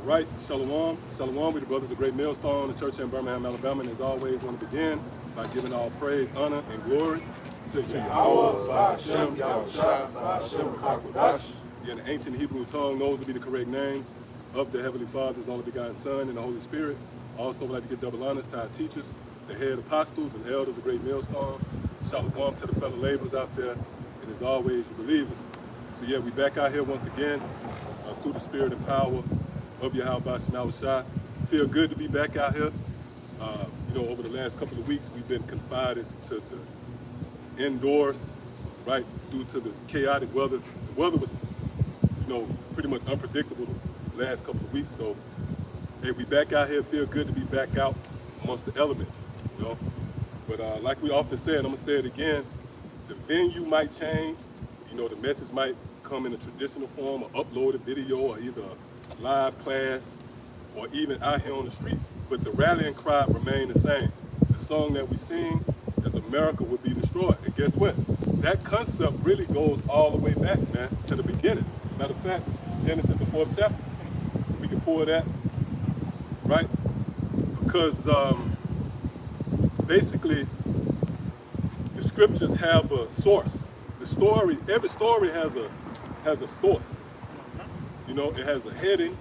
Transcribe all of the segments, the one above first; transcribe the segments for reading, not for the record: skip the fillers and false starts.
Right, Shalom. Shalom, we the brothers of Great Millstone, the church in Birmingham, Alabama, and as always, want to begin by giving all praise, honor, and glory to Yahweh, Ba'ashem, Yahushua, Ba'ashem, Hakodash. In the ancient Hebrew tongue, those would be the correct names of the Heavenly Father, His only begotten Son, and the Holy Spirit. Also, we'd like to give double honors to our teachers, the head apostles and elders of Great Millstone. Shalom to the fellow laborers out there, and as always, you believers. So yeah, we back out here once again through the spirit and power of Yahweh Ba'ashem Yahushua. Feel good to be back out here. Over the last couple of weeks, we've been confined to the indoors, right, due to the chaotic weather. The weather was, pretty much unpredictable the last couple of weeks. So, hey, we back out here. Feel good to be back out amongst the elements, But like we often say, and I'm gonna say it again, the venue might change. The message might come in a traditional form, or uploaded video, or either a live class, or even out here on the streets. But the rallying cry remain the same. The song that we sing is America will be destroyed. And guess what? That concept really goes all the way back, man, to the beginning. Matter of fact, Genesis, the 4th chapter. We can pull that, right? Because basically, the scriptures have a source. The story, every story has a source. It has a heading,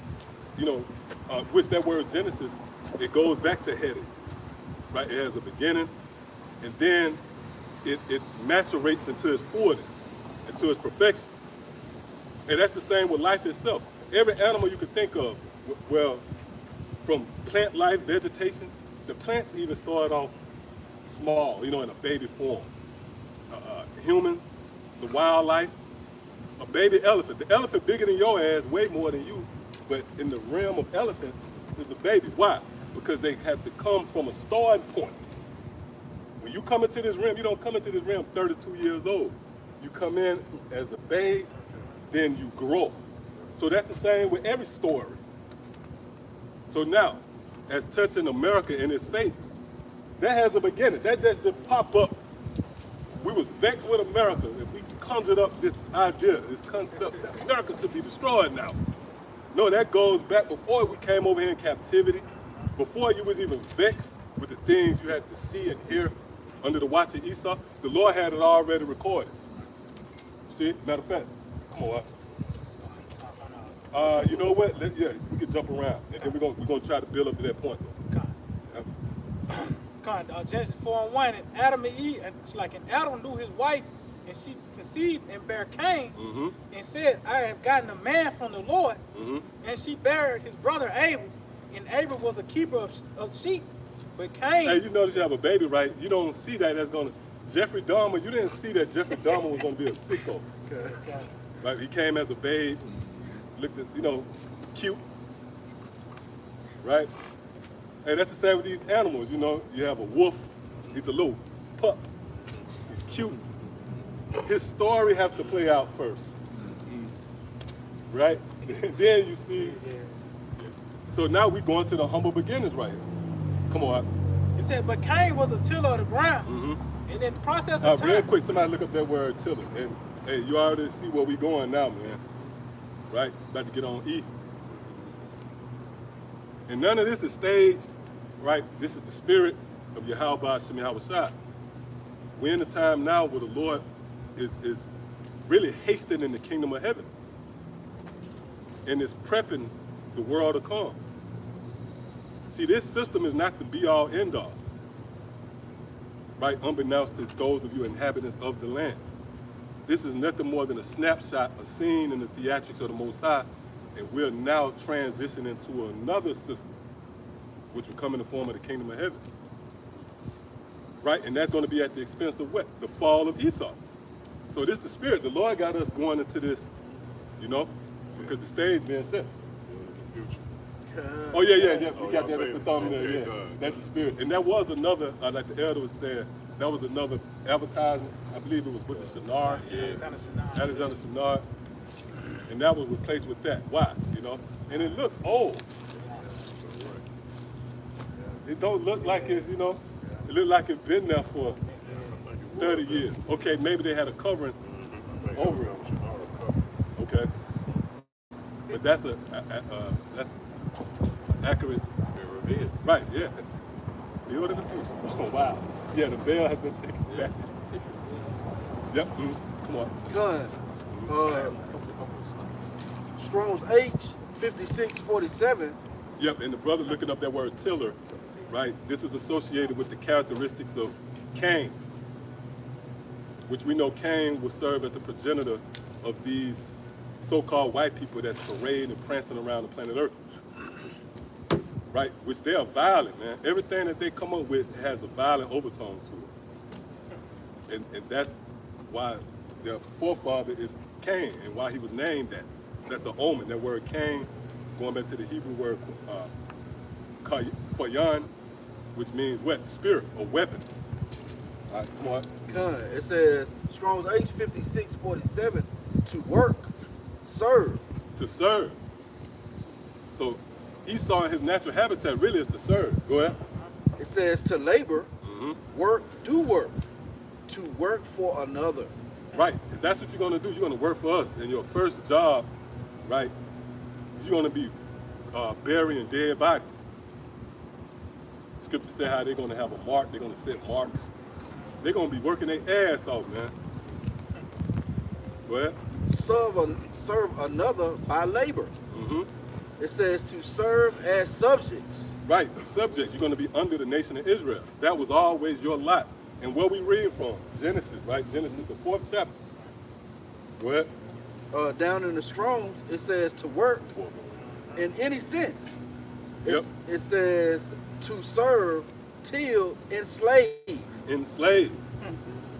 which that word Genesis, it goes back to heading, right? It has a beginning, and then it maturates into its fullness, into its perfection. And that's the same with life itself. Every animal you could think of, well, from plant life, vegetation, the plants even start off small, in a baby form. Human, the wildlife, a baby elephant. The elephant bigger than your ass, way more than you, but in the realm of elephants, is a baby. Why? Because they have to come from a starting point. When you come into this realm, you don't come into this realm 32 years old. You come in as a babe, then you grow. So that's the same with every story. So now, as touching America and its fate, that has a beginning. That doesn't pop up. We was vexed with America and we conjured up this idea, this concept that America should be destroyed now. No, that goes back before we came over here in captivity, before you was even vexed with the things you had to see and hear under the watch of Esau. The Lord had it already recorded. See, matter of fact, come on. You know what? We can jump around, and then we're gonna try to build up to that point. Genesis 4:1, and Adam and Eve, and Adam knew his wife, and she conceived and bare Cain, and said, I have gotten a man from the Lord, and she bare his brother Abel, and Abel was a keeper of sheep, but Cain... Hey, you notice you have a baby, right? You don't see that as gonna... Jeffrey Dahmer, you didn't see that Jeffrey Dahmer was gonna be a sicko. Right? He came as a babe, looked at, cute, right? And that's the same with these animals, You have a wolf, he's a little pup, he's cute. His story has to play out first, right? Then you see, so now we're going to the humble beginnings right here. Come on. It said, but Cain was a tiller of the ground. And in the process of time... Real quick, somebody look up that word tiller. And hey, you already see where we going now, man. Right? About to get on E. And none of this is staged, right? This is the spirit of Yahweh Ba'ashem Yahushua. We're in a time now where the Lord is really hastening the kingdom of heaven and is prepping the world to come. See, this system is not the be-all, end-all, right? Unbeknownst to those of you inhabitants of the land. This is nothing more than a snapshot, a scene in the theatrics of the Most High, and we're now transitioning to another system, which will come in the form of the kingdom of heaven. Right? And that's going to be at the expense of what? The fall of Esau. So this is the spirit. The Lord got us going into this, because the stage being set. The future. Oh, yeah. We got that as the thumbnail, yeah. That's the spirit. And that was another, like the elder was saying, that was another advertisement. I believe it was it Shinar? Yeah, Alexander Shinar. And that was replaced with that. Why? And it looks old. It don't look like it's, it look like it's been there for 30 years. Okay, maybe they had a covering over it. Okay. But that's accurate. Revealed. Right, yeah. Build in the future. Oh, wow. Yeah, the veil has been taken back. Yep, come on. Done. Strong's H 5647. Yep, and the brother looking up that word tiller, right? This is associated with the characteristics of Cain, which we know Cain will serve as the progenitor of these so-called white people that's parading and prancing around the planet Earth. Right, which they are violent, man. Everything that they come up with has a violent overtone to it. And that's why their forefather is Cain and why he was named that. That's an omen. That word Cain, going back to the Hebrew word koyan, which means what? Spirit or weapon. All right, come on. Done. It says Strong's H 5647. To work, serve. To serve. So Esau in his natural habitat really is to serve. Go ahead. It says to labor, work, do work. To work for another. Right. If that's what you're going to do, you're going to work for us. And your first job, right, is you're going to be burying dead bodies. Scripture say how they're going to have a mark. They're going to set marks. They're going to be working their ass off, man. Go ahead. Serve another by labor. It says to serve as subjects. Right, subjects. You're going to be under the nation of Israel. That was always your lot. And where we read from? Genesis, right? Genesis, the 4th chapter. Go ahead. Down in the Strong's, it says to work in any sense. Yep. It says to serve, till, enslave. Enslaved.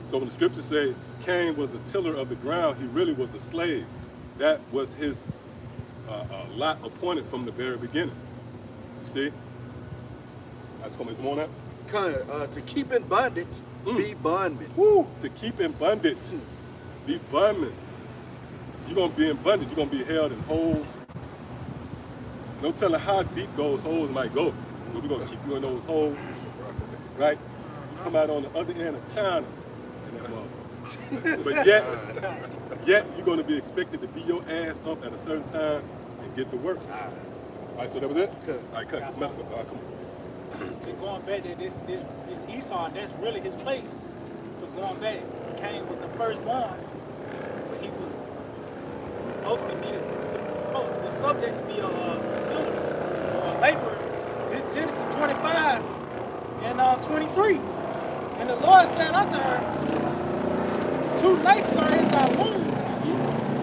So when the scriptures say Cain was a tiller of the ground, he really was a slave. That was his lot appointed from the very beginning. You see? That's coming on that. To keep in bondage, be bondman. Woo! To keep in bondage, be bondman. You're gonna be in bondage. You're gonna be held in holes. No telling how deep those holes might go. But we're gonna keep you in those holes, right? You come out on the other end of China, and that motherfucker. But yet you're gonna be expected to beat your ass up at a certain time and get to work. All right, so that was it. Cut. All right, cut. All right, come on. Just going back to this Esau, that's really his place. Because going back, Cain was the firstborn, but he was ultimately the subject to be a tiller or a laborer. This Genesis 25 and 23. And the Lord said unto her, 2 nations are in thy womb,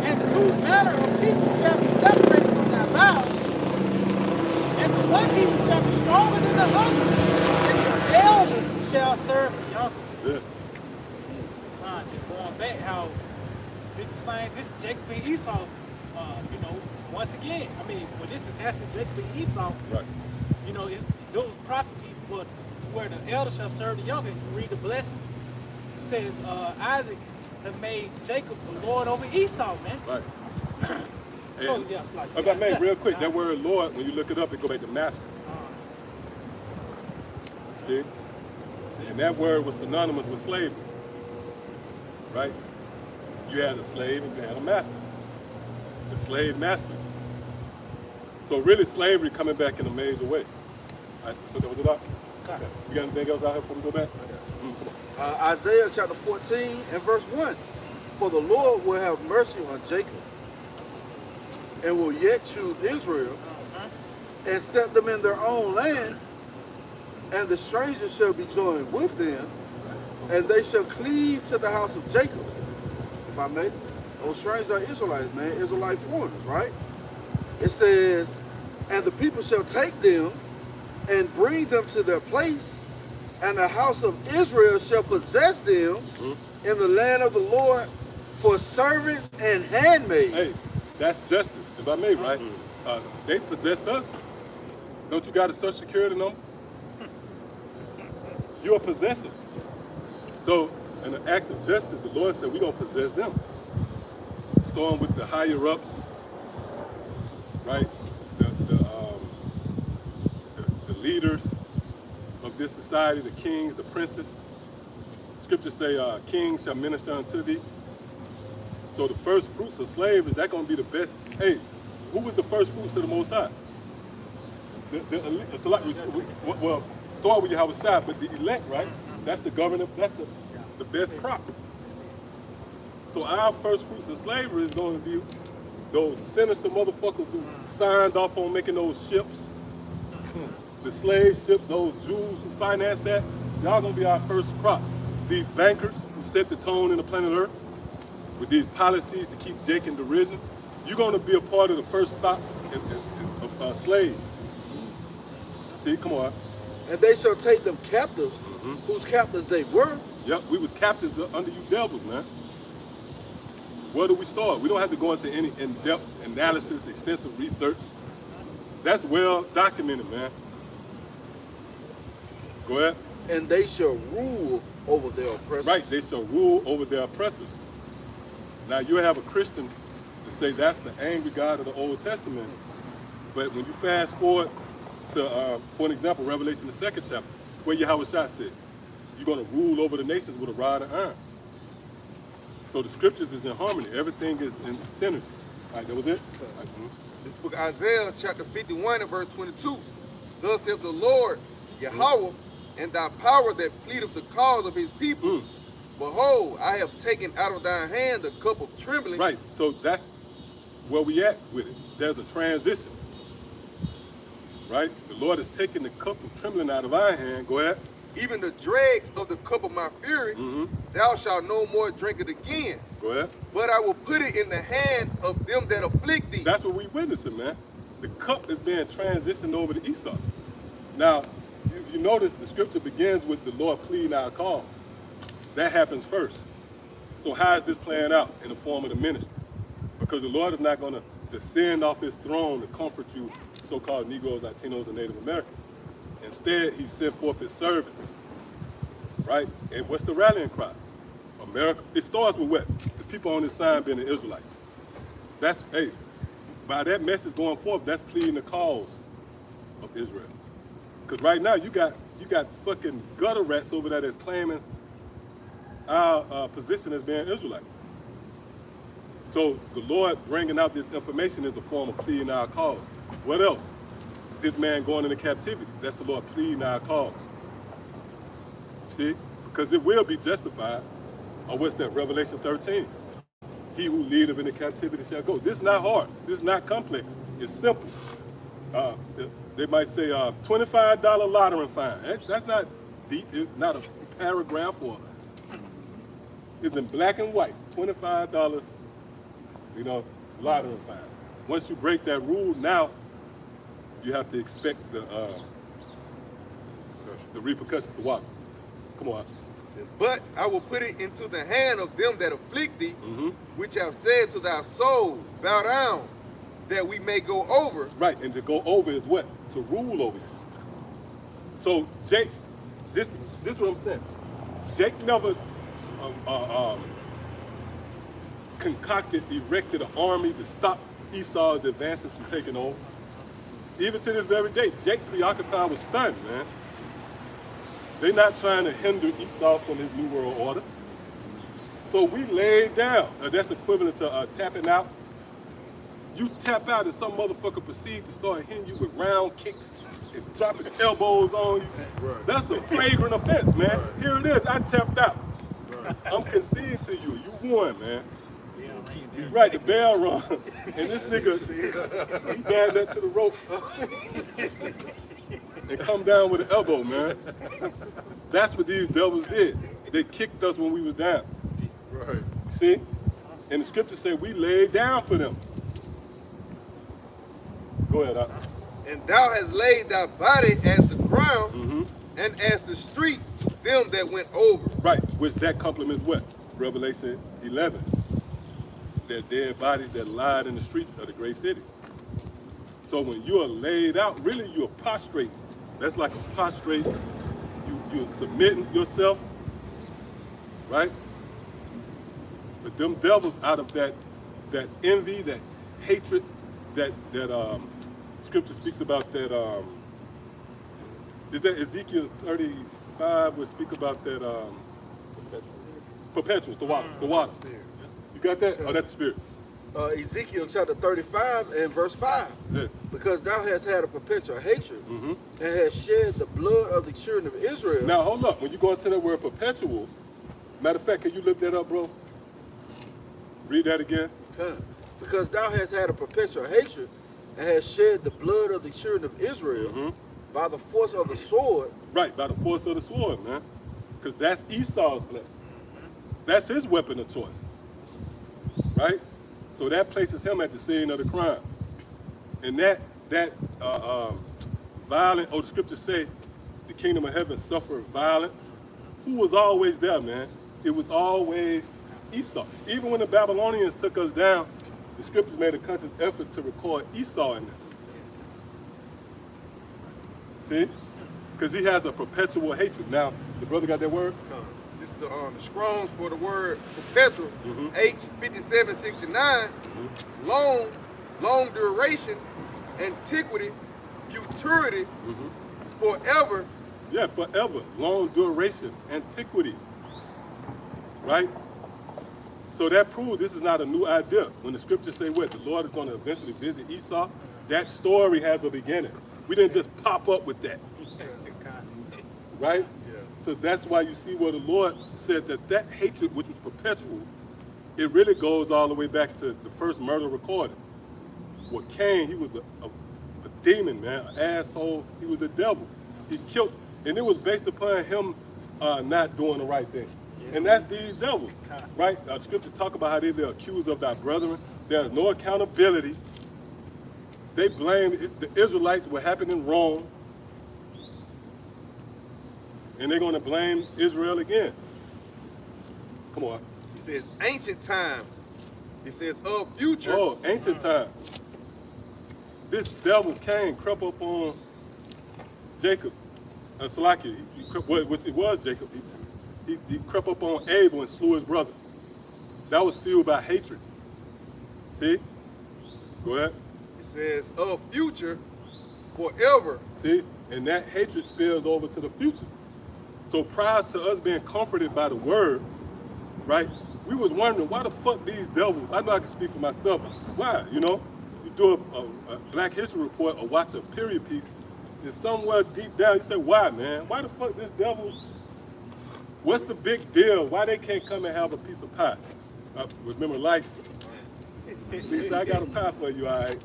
and 2 manner of people shall be separated from thy bowels. And the one people shall be stronger than the other, and the elder shall serve the younger. Yeah. Just going back, how this is saying, this is Jacob and Esau, once again. I mean, well, this is actually Jacob and Esau. Right. It's those prophecy for where the elder shall serve the younger. You read the blessing. It says Isaac had made Jacob the Lord over Esau, man. Right. So yes, like If I may, real quick, that word Lord, when you look it up, it go back to master. See? And that word was synonymous with slavery. Right? You had a slave and you had a master. The slave master. So really slavery coming back in a major way. Right, so that was it up? Okay. You got anything else out here before we go back? Come on. Isaiah chapter 14 and verse 1. For the Lord will have mercy on Jacob, and will yet choose Israel, and set them in their own land, and the strangers shall be joined with them, and they shall cleave to the house of Jacob. If I may, those strangers are Israelites, man, Israelite foreigners, right? It says, and the people shall take them and bring them to their place, and the house of Israel shall possess them in the land of the Lord for servants and handmaids. Hey, that's justice, if I may, right? They possessed us. Don't you got a social security number? You're a possessor. So, in an act of justice, the Lord said we're going to possess them. Storm with the higher ups, right? The leaders of this society, the kings, the princes. Scriptures say, kings shall minister unto thee. So the first fruits of slavery, that's going to be the best. Hey, who was the first fruits to the Most High? the elite, it's like, well, start with Yahweh Shai, but the elect, right? That's the governor, that's the best crop. So our first fruits of slavery is going to be those sinister motherfuckers who signed off on making those ships, the slave ships, those Jews who financed that. Y'all going to be our first crops. It's these bankers who set the tone in the planet Earth with these policies to keep Jake in derision. You're going to be a part of the first stop of slaves. See, come on. And they shall take them captives, whose captives they were. Yep, we was captives under you devils, man. Where do we start? We don't have to go into any in-depth analysis, extensive research. That's well documented, man. Go ahead. And they shall rule over their oppressors. Right, they shall rule over their oppressors. Now you have a Christian to say that's the angry God of the Old Testament, but when you fast forward to, for an example, Revelation the 2nd chapter, where Yahweh Shai said, you're going to rule over the nations with a rod of iron. So the scriptures is in harmony. Everything is in synergy. All right, that was it? This book of Isaiah chapter 51 and verse 22. Thus saith the Lord, Yahweh, and thy power that pleadeth the cause of his people. Behold, I have taken out of thine hand the cup of trembling. Right, so that's where we at with it. There's a transition. Right? The Lord has taken the cup of trembling out of our hand. Go ahead. Even the dregs of the cup of my fury, thou shalt no more drink it again. Go ahead. But I will put it in the hand of them that afflict thee. That's what we witnessing, man. The cup is being transitioned over to Esau. Now, if you notice, the scripture begins with the Lord pleading our cause. That happens first. So how is this playing out in the form of the ministry? Because the Lord is not going to descend off his throne to comfort you, so-called Negroes, Latinos, and Native Americans. Instead, he sent forth his servants, right? And what's the rallying cry? America. It starts with what? The people on this sign being the Israelites. That's, hey, by that message going forth, that's pleading the cause of Israel. Because right now, you got fucking gutter rats over there that's claiming our position as being Israelites. So the Lord bringing out this information is a form of pleading our cause. What else? This man going into captivity. That's the Lord pleading our cause. See? Because it will be justified. Or what's that? Revelation 13. He who leadeth into captivity shall go. This is not hard. This is not complex. It's simple. They might say $25 lottery fine. That's not deep. It's not a paragraph or it's in black and white. $25, lottery fine. Once you break that rule, now you have to expect the repercussions to watch. Come on. But I will put it into the hand of them that afflict thee, which have said to thy soul, bow down, that we may go over. Right, and to go over is what? To rule over you. So Jake, this is what I'm saying. Jake never concocted, erected an army to stop Esau's advances from taking over. Even to this very day, Jake preoccupied with stunning, man. They're not trying to hinder Esau from his New World Order. So we laid down. That's equivalent to tapping out. You tap out and some motherfucker proceed to start hitting you with round kicks and dropping elbows on you. Right. That's a flagrant offense, man. Right. Here it is. I tapped out. Right. I'm conceding to you. You won, man. Right, the bell rung. And this nigga, he dabbed that to the ropes and come down with an elbow, man. That's what these devils did. They kicked us when we was down. Right. See? And the scriptures say we laid down for them. Go ahead, And thou hast laid thy body as the ground, and as the street to them that went over. Right, which that complements what? Revelation 11. Their dead bodies that lied in the streets of the great city. So when you are laid out, really you're prostrate. That's like a prostrate. You're submitting yourself, right? But them devils out of that envy, that hatred, that scripture speaks about that. Is that Ezekiel 35 will speak about that perpetual, the water. You got that? Oh, that's the spirit. Ezekiel chapter 35 and verse 5. That's it. Because thou hast had a perpetual hatred Mhm. and hast shed the blood of the children of Israel. Now hold up. When you go into that word perpetual, matter of fact, can you look that up, bro? Read that again. Because thou hast had a perpetual hatred and hast shed the blood of the children of Israel Mhm. by the force of the sword. Right, by the force of the sword, man. Because that's Esau's blessing. That's his weapon of choice. Right? So that places him at the scene of the crime. And that violent, the scriptures say the kingdom of heaven suffered violence. Who was always there, man? It was always Esau. Even when the Babylonians took us down, the scriptures made a conscious effort to record Esau in there. See? Because he has a perpetual hatred. Now, the brother got that word? This is the Strong's for the word perpetual, Mhm. H5769, long duration, antiquity, futurity, forever. Yeah, forever. Long duration, antiquity. Right? So that proves this is not a new idea. When the scriptures say what? The Lord is going to eventually visit Esau. That story has a beginning. We didn't just pop up with that. Right? Yeah. So that's why you see where the Lord said that hatred, which was perpetual, it really goes all the way back to the first murder recorded. Well, Cain, he was a demon, man, an asshole. He was the devil. He killed, and it was based upon him not doing the right thing. And that's these devils, right? Scriptures talk about how they're accused of thy brethren. There's no accountability. They blame the Israelites what happened in Rome. And they're going to blame Israel again. Come on. He says ancient time. He says of future. Oh, ancient time. This devil Cain crept up on Jacob, Salakia, which it was Jacob. He crept up on Abel and slew his brother. That was fueled by hatred. See? Go ahead. It says of future, forever. See? And that hatred spills over to the future. So prior to us being comforted by the word, right, we was wondering why the fuck these devils, I know I can speak for myself, why, you know? You do a Black History report or watch a period piece, and somewhere deep down you say, why, man? Why the fuck this devil, what's the big deal? Why they can't come and have a piece of pie? Remember life? Lisa, I got a pie for you, all right?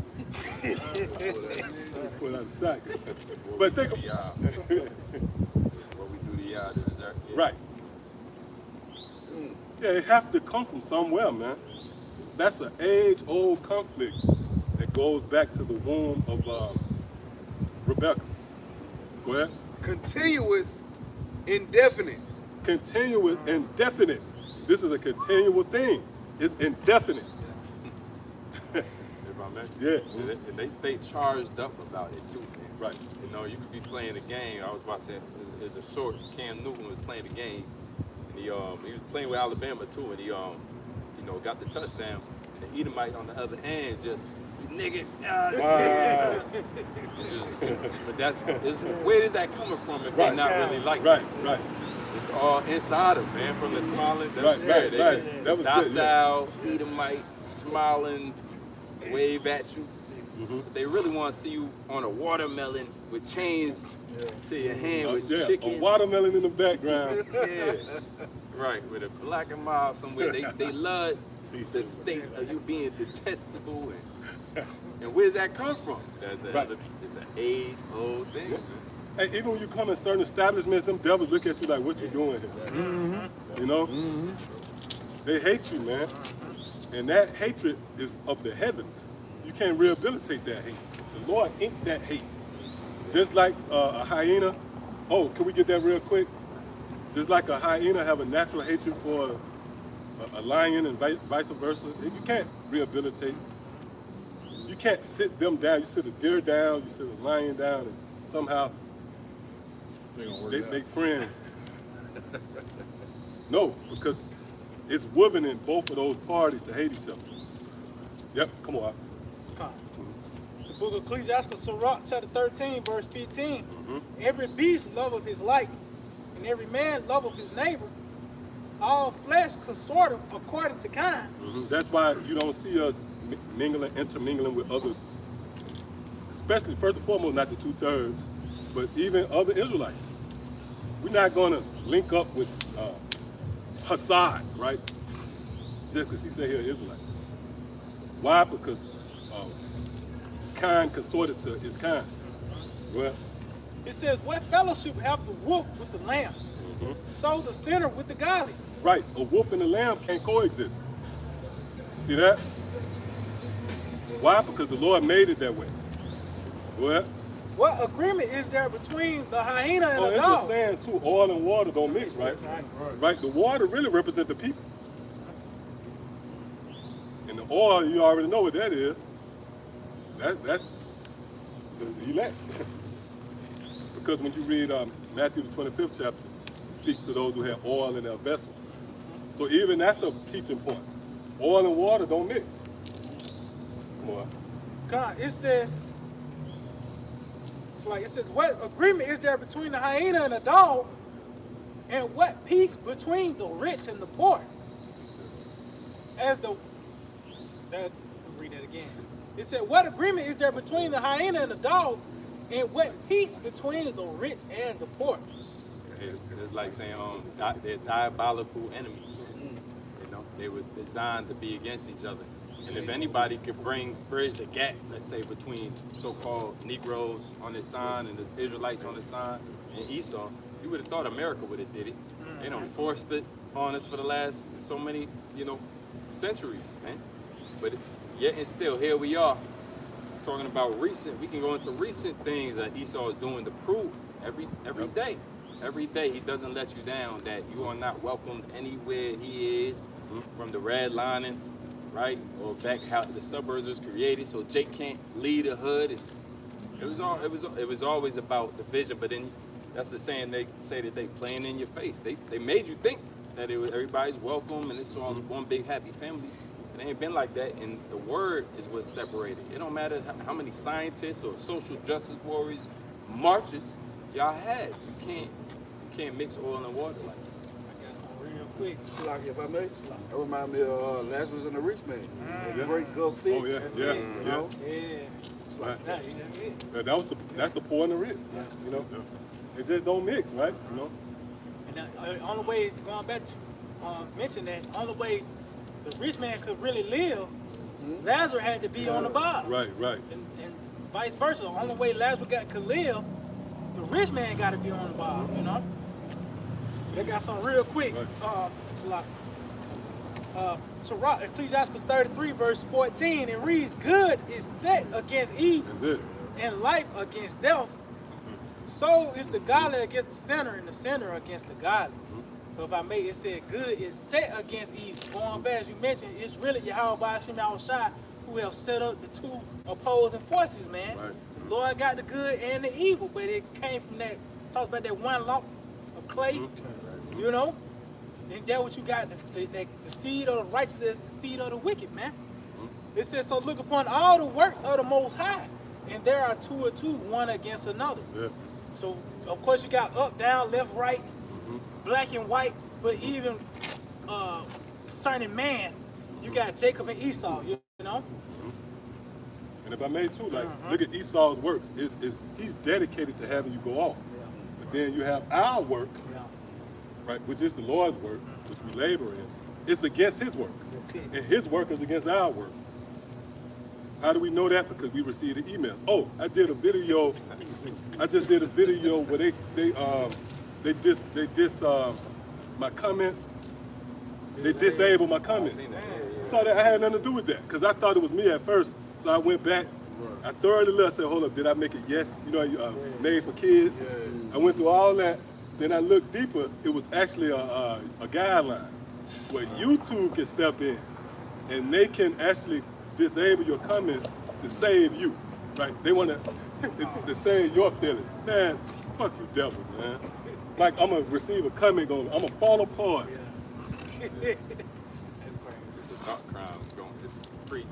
Pull out a sack. But think about right. Yeah, it have to come from somewhere, man. That's an age-old conflict that goes back to the womb of Rebecca. Go ahead. Continuous, indefinite. Continuous, indefinite. This is a continual thing. It's indefinite. Yeah. And they stay charged up about it too, man. Right. You know, you could be playing a game. I was watching. There's a short. Cam Newton was playing the game, and he was playing with Alabama too, and he got the touchdown. And the Edomite on the other hand just nigga. Wow. But where is that coming from if they're not really like right, that? Right. It's all inside of man from the smiling. Right. That was docile, Edomite, smiling, wave at you. But they really want to see you on a watermelon with chains to your hand with chicken. A watermelon in the background. Yeah, right. With a black and mild somewhere. They love the state of you being detestable. And where does that come from? It's an age-old thing. Yeah. Hey, even when you come in certain establishments, them devils look at you like, what you doing here? You know? They hate you, man. And that hatred is of the heavens. You can't rehabilitate that hate. The Lord inked that hate. Just like a hyena. Oh, can we get that real quick? Just like a hyena have a natural hatred for a lion and vice versa. You can't rehabilitate. You can't sit them down. You sit a deer down, you sit a lion down, and somehow they make friends. No, because it's woven in both of those parties to hate each other. Yep, come on. The book of Ecclesiastes, Sirach, chapter 13, verse 15. Every beast loveth his like, and every man loveth his neighbor. All flesh consorteth according to kind. That's why you don't see us intermingling with other, especially first and foremost, not the 2/3, but even other Israelites. We're not going to link up with Hassad, right? Just because he said he's an Israelite. Why? Because kind consorted to his kind. Well, It says, what fellowship have the wolf with the lamb? So the sinner with the godly. right, a wolf and a lamb can't coexist. See that? Why? Because the Lord made it that way. Well, What agreement is there between the hyena and oh, the it's dog? just saying too, oil and water don't mix, right? Right, the water really represents the people. And the oil, you already know what that is. That's the elect. Because when you read Matthew the 25th chapter, it speaks to those who have oil in their vessels. So even that's a teaching point. Oil and water don't mix. Come on. God, it says, what agreement is there between the hyena and the dog? And what peace between the rich and the poor? Read that again. It said, what agreement is there between the hyena and the dog? And what peace between the rich and the poor? It's like saying they're diabolical enemies. You know, they were designed to be against each other. And if anybody could bridge the gap, let's say, between so-called Negroes on this side and the Israelites on this side and Esau, you would have thought America would have did it. They done forced it on us for the last so many, centuries, man. But yet and still, here we are talking about we can go into recent things that Esau is doing to prove every day. Every day he doesn't let you down, that you are not welcomed anywhere he is, from the redlining, right? Or back how the suburbs was created, so Jake can't lead a hood. It was always about division, but then that's the saying they say that they playing in your face. They made you think that everybody's welcome and it's all one big happy family. It ain't been like that, and the word is what separated. It don't matter how many scientists or social justice warriors marches y'all had. You can't mix oil and water like that. I got some real quick. Like if I may, it remind me of Lazarus and the rich man. The great good fix. Oh, yeah, That's yeah, it. yeah. You know? Yeah. It's like Right. that. That's the poor and the rich. You know, it just don't mix, right? You know. And the only way, going back to mention that, only way the rich man could really live, Lazarus had to be on the bottom. Right. And vice versa. The only way Lazarus could live, the rich man got to be on the bottom, you know? They got some real quick. Ecclesiastes 33, verse 14, it reads, good is set against evil, That's it. and life against death. So is the godly against the sinner, and the sinner against the godly. So if I may, it said good is set against evil. Going back, as you mentioned, it's really Yahweh Ba'ashim Yahushua who have set up the two opposing forces, man. Right. The Lord got the good and the evil, but it came from that, talks about that one lump of clay, you know? And that what you got, the seed of the righteous is the seed of the wicked, man. It says, so look upon all the works of the Most High, and there are two or two, one against another. Yeah. So, of course, you got up, down, left, right, black and white, but even concerning man, you got Jacob and Esau, you know? And if I may too, like, look at Esau's works. He's dedicated to having you go off. But then you have our work, right, which is the Lord's work, which we labor in. It's against his work. And his work is against our work. How do we know that? Because we received the emails. Oh, I did a video. I just did a video where they diss my comments. They disabled my comments. So that I had nothing to do with that, because I thought it was me at first. So I went back. I thoroughly looked. I said, hold up, did I make it? Yes. You know, made for kids. I went through all that. Then I looked deeper. It was actually a guideline where YouTube can step in and they can actually disable your comments to save you. Right? They want to save your feelings. Man, fuck you, devil, man. Like, I'm going to receive a comment going, I'm going to fall apart. That's crazy. It's a thought crime going. It's pre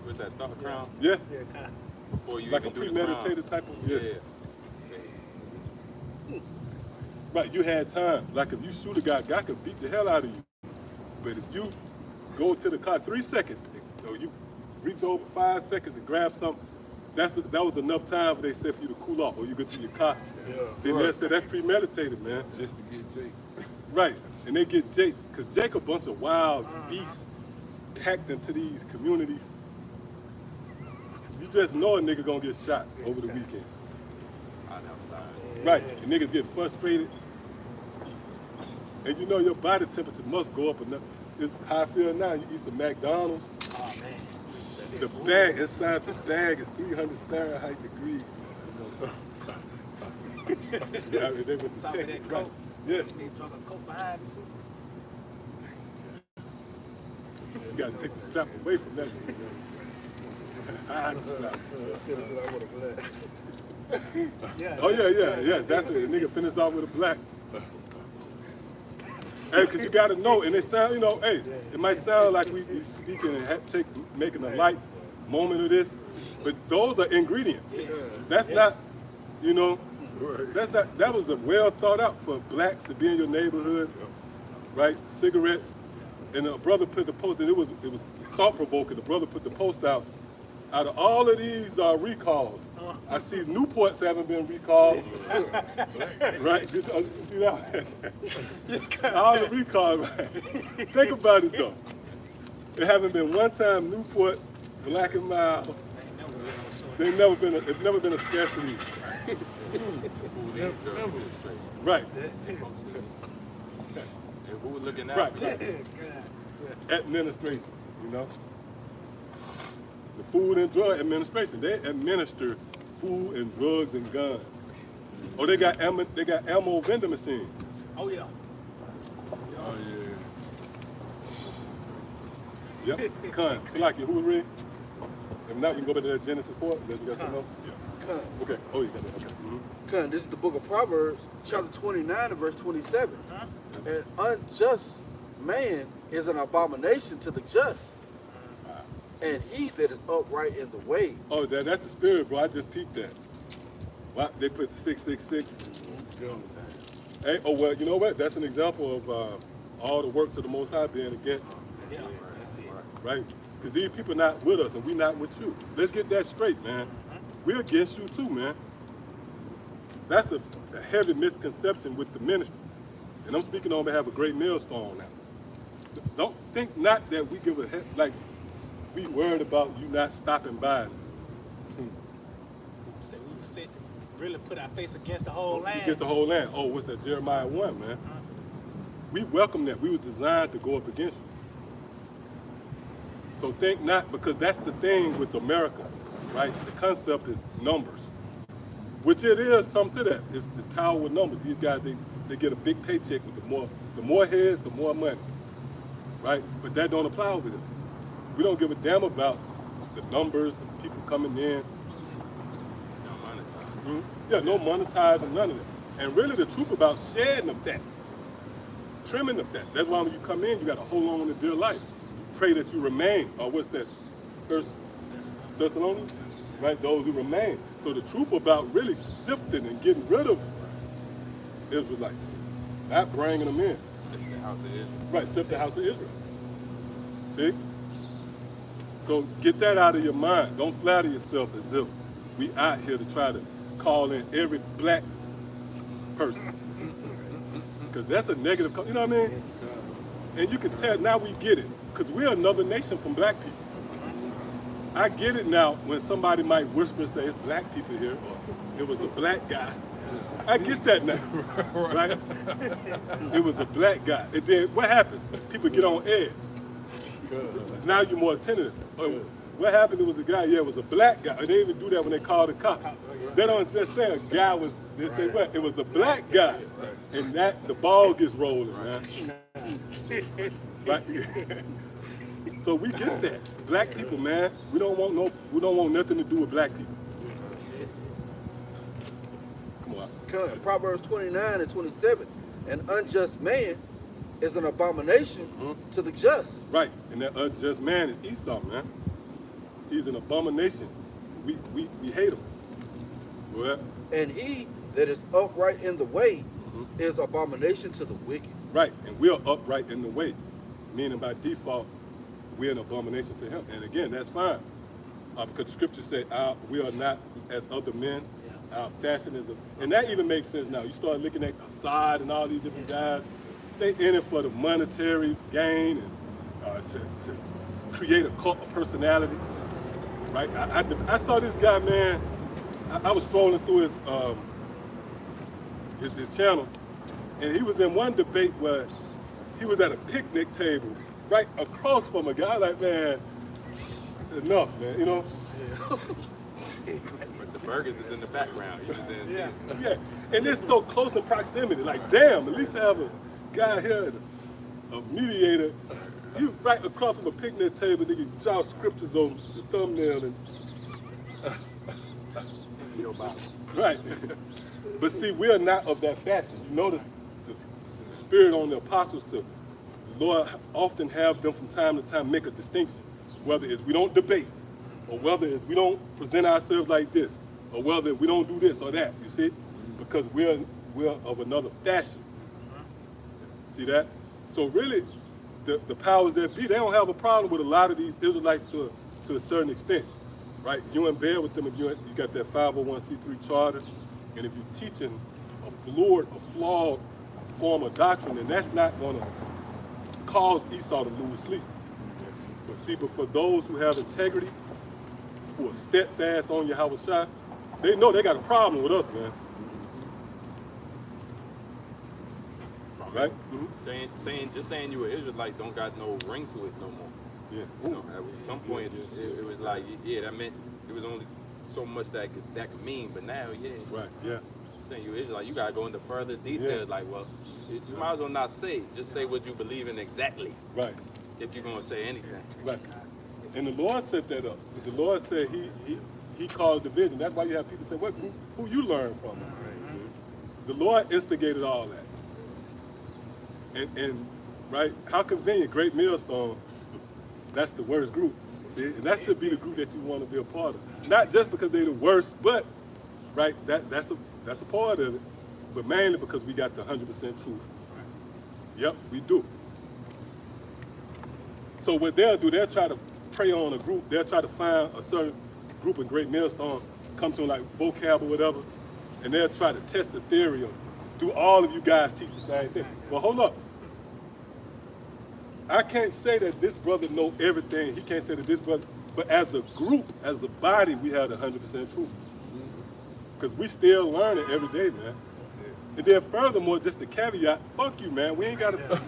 with that thought crime. Yeah. Yeah, kind of. Before you Like a even do the crime. premeditated type of, Yeah. Right, you had time. Like if you shoot a guy could beat the hell out of you. But if you go to the car 3 seconds, or you reach over 5 seconds and grab something, that was enough time for they said for you to cool off or you get to your car. Yeah. Then they said that's premeditated, man. Just to get Jake. Right. And they get Jake, because Jake a bunch of wild beasts packed into these communities. You just know a nigga gonna get shot over the weekend. Hot outside. Right. And niggas get frustrated. And you know your body temperature must go up enough. It's how I feel now. You eat some McDonald's. Oh man. The bag inside the bag is 300 Fahrenheit degrees. Yeah, I mean, they went to Top check of it, that right. coat. Yeah, They drunk a coat behind it too. you gotta take the strap away from that shit. Hide the strap. Yeah. Oh yeah. That's it. The nigga finished off with a black. Hey, cause you gotta know, and it sound, you know, hey, it might sound like we speaking and making a light moment of this, but those are ingredients. That's not, you know, that was a well thought out for blacks to be in your neighborhood, right? Cigarettes, and a brother put the post, and it was thought provoking. The brother put the post out. Out of all of these recalls, I see Newports haven't been recalled. Right? You see that? All the recalls. Right? Think about it though. There haven't been one time Newport, Black and Mild. It's never been a scarcity. Right. And who was looking out Right. for that? Administration, you know. The Food and Drug Administration, they administer food and drugs and guns. Oh, they got ammo vending machines. Oh yeah. Oh yeah. Yep. Con. Salaki, who was read? If not, we can go back to that Genesis 4. You got something else? Con. Okay. Oh, you got that. Okay. Con, this is the book of Proverbs, chapter 29 and verse 27. An unjust man is an abomination to the just, and he that is upright in the way. Oh, that's the spirit, bro. I just peeped that. Why they put 666? Hey, oh well, you know what? That's an example of all the works of the Most High being against, Yeah. That's it. right? Because these people not with us and we not with you. Let's get that straight, man. We're against you too, man. That's a heavy misconception with the ministry. And I'm speaking on behalf of Great Millstone now. Don't think not that we give a heck, like we worried about you not stopping by. So we were set to really put our face against the whole land. Against the whole land. Oh, what's that? Jeremiah 1, man. We welcome that. We were designed to go up against you. So think not, because that's the thing with America, right? The concept is numbers, which it is some to that. It's power with numbers. These guys, they get a big paycheck with the more heads, the more money, right? But that don't apply over here. We don't give a damn about the numbers, the people coming in. Yeah, no monetizing, none of that. And really the truth about shedding of that, trimming of that. That's why when you come in, you got to hold on to dear life. Pray that you remain. Or what's that? First Thessalonians? Right? Those who remain. So the truth about really sifting and getting rid of Israelites, not bringing them in. Sift the house of Israel. Right, sift the house of Israel. See? So get that out of your mind. Don't flatter yourself as if we out here to try to call in every black person. Because that's a negative, you know what I mean? And you can tell, now we get it. Because we're another nation from black people. I get it now when somebody might whisper and say, it's black people here, or it was a black guy. I get that now, right? It was a black guy. And then what happens? People get on edge. Now you're more attentive. What happened? It was a guy, yeah, it was a black guy. And they even do that when they call the cops. They don't just say a guy was, they say what? It was a black guy. And that, the ball gets rolling, man. Right? So we get that. Black people, man, we don't want nothing to do with black people. Come on. Con, Proverbs 29 and 27. An unjust man is an abomination to the just. Right, and that unjust man is Esau, man. He's an abomination. We hate him. Well, And he that is upright in the way is abomination to the wicked. right, and we're upright in the way, meaning by default, we're an abomination to him. And again, that's fine. because the scripture said, we are not as other men. Our fashion is, and that even makes sense now. You start looking at Assad and all these different guys. They in it for the monetary gain and to create a cult of personality, right? I saw this guy, man. I was scrolling through his channel, and he was in one debate where he was at a picnic table right across from a guy. Like, man, enough, man. You know. But the burgers is in the background. You just didn't see it. Yeah, and it's so close in proximity. Like, damn, at least have a guy here, a mediator. You right across from a picnic table, nigga, draw scriptures on the thumbnail and Your Bible. right. But see, we are not of that fashion. You notice the spirit on the apostles the Lord often have them from time to time make a distinction, whether it's we don't debate, or whether it's we don't present ourselves like this, or whether we don't do this or that. You see, because we're of another fashion. See that? So really, the powers that be, they don't have a problem with a lot of these Israelites to a certain extent, right? You in bed with them if you got that 501c3 charter, and if you're teaching a flawed form of doctrine, then that's not going to cause Esau to lose sleep. But for those who have integrity, who are steadfast on Yahweh Shai, they know they got a problem with us, man. Right? Mm-hmm. Just saying you were Israelite don't got no ring to it no more. Yeah. You know, at some point it was like, yeah, that meant it was only so much that could mean, but now, yeah. Right, yeah. Saying you Israelite, you gotta go into further detail. Yeah. Like, well, you might as well not say. Just say what you believe in exactly. Right. If you're gonna say anything. Right. And the Lord set that up. The Lord said he caused division. That's why you have people say, "What group? Who you learn from?" Mm-hmm. The Lord instigated all that. And right, how convenient, Great Millstone. That's the worst group. See, and that should be the group that you want to be a part of. Not just because they're the worst, but right, that's a part of it. But mainly because we got the 100% truth. Yep, we do. So what they'll do, they'll try to prey on a group. They'll try to find a certain group in Great Millstone, come to like vocab or whatever, and they'll try to test the theory of, do all of you guys teach the same thing? Well, hold up. I can't say that this brother know everything. He can't say that this brother, but as a group, as a body, we have the 100% truth. Because we still learning every day, man. And then furthermore, just the caveat, fuck you, man. We ain't got to,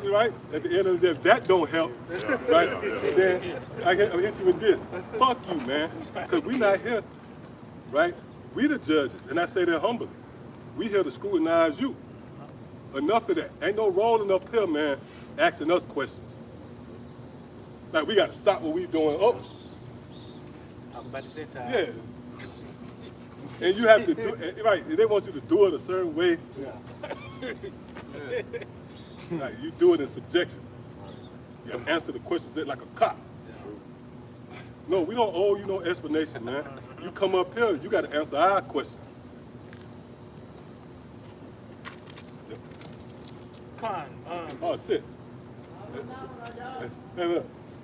right? At the end of the day, if that don't help, right? Then I'll hit you with this. Fuck you, man. Because we not here, right? We the judges, and I say that humbly. We here to scrutinize you. Enough of that. Ain't no rolling up here, man, asking us questions. Like, we got to stop what we doing. Oh. Let's talk about the Gentiles. Yeah. And you have to do it, right, they want you to do it a certain way. Like, you do it in subjection. You answer the questions like a cop. No, we don't owe you no explanation, man. You come up here, you got to answer our questions. Oh, shit.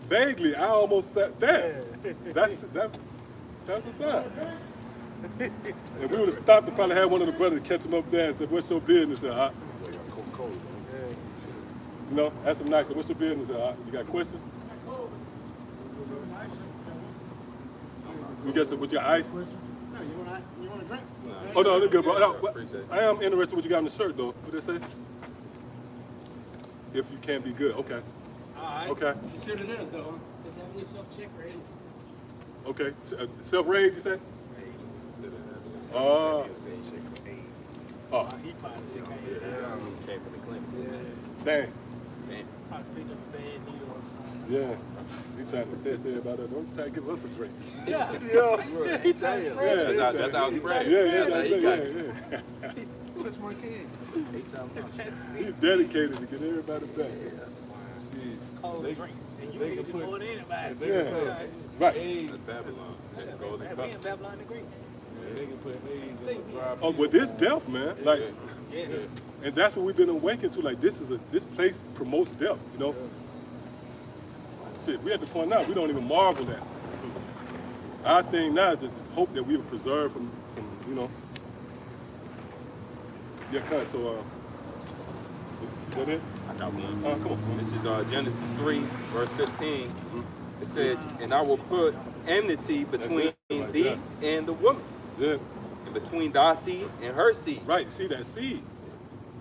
Vaguely, I almost said that. That's a sign. If we would have stopped and probably had one of the brothers catch him up there and said, "What's your business?" You know, ask him nice. What's your business? You got questions? You guess with your ice? No, you want a drink? Oh no, they're good, bro. No, Appreciate it. I am interested in what you got on the shirt, though. What they say? If you can be good, okay. All right. Okay. You see what it is, though. Let's have a little self-check ready. Okay. Self-rage, you say? Oh. Oh. He probably Came from the clinic. Dang. probably picked up a bad needle or something. Yeah. He trying to test everybody. Don't try to give us a drink. Yeah. Yeah. He trying to spread Yeah. it. That's how it's spread. Yeah. Touch my can. He's dedicated to get everybody back. Cold drinks. And you they need can it put- more than anybody. Yeah. Right. That's Babylon. That golden That cup. being Babylon the Great. They can put AIDS Say in the me. dry Oh, well, this death, man. Like, Yes. and that's what we've been awakened to. Like, this place promotes death. You know. Shit, we have to point out we don't even marvel at. Our thing now is to hope that we were preserved from you know. Yeah, kind of. So, is that it? I got one. Come on. This is Genesis 3, verse 15. Mhm. It says, and I will put enmity between Right thee there. and the woman, Yeah. and between thy seed and her seed. Right. See that seed.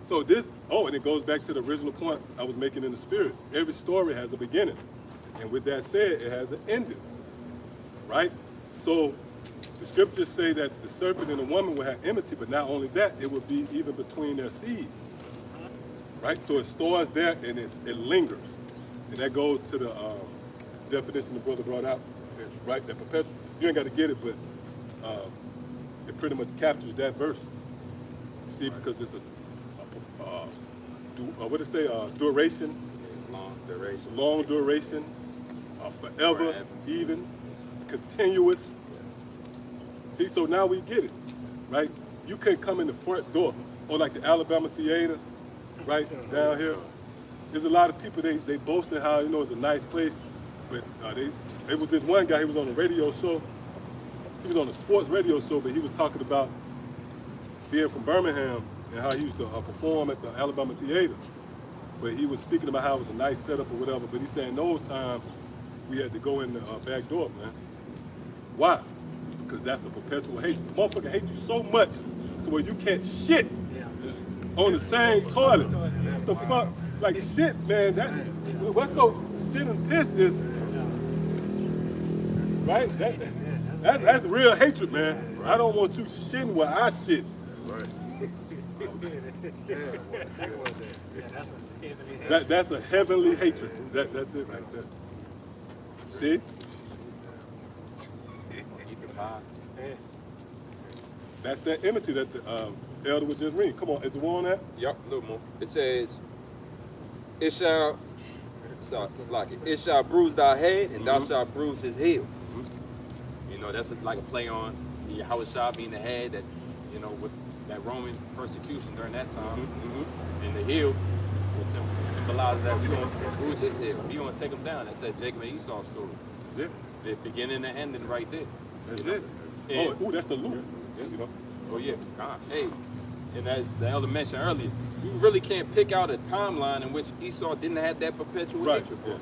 So this. Oh, and it goes back to the original point I was making in the spirit. Every story has a beginning, and with that said, it has an ending. Right. So the scriptures say that the serpent and the woman will have enmity, but not only that, it will be even between their seeds. Right? So it stores there and it lingers. And that goes to the definition the brother brought out, right? That perpetual. You ain't got to get it, but it pretty much captures that verse. See, because it's what did it say? Duration, Long duration. long duration, forever, even, continuous. See, so now we get it, right? You can't come in the front door, or like the Alabama Theater, right down here. There's a lot of people, they boasting how, it's a nice place, but it was this one guy, he was on a radio show, he was on a sports radio show, but he was talking about being from Birmingham and how he used to perform at the Alabama Theater. But he was speaking about how it was a nice setup or whatever, but he's saying those times we had to go in the back door, man. Why? Because that's a perpetual hatred. The motherfucker hates you so much to where you can't shit on the same toilet. What the fuck? Like shit, man. What's so shit and piss is right? That's real hatred, man. I don't want you shitting where I shit. Right. That's a heavenly hatred. That's it right there. See? Keep it high. That's that enmity that the elder was just reading. Come on, is the one on that? Yup, a little more. It says, it shall bruise thy head, and thou shalt bruise his heel. That's like a play on the Yahushua being the head that, with that Roman persecution during that time. And the heel will symbolize that we're going to bruise his heel. We're going to take him down. That's that Jacob and Esau story. That's it. The beginning and ending right there. That's it. Oh, that's the loop. Yeah, Oh yeah, God. Hey, and as the elder mentioned earlier, you really can't pick out a timeline in which Esau didn't have that perpetual Right. hatred for.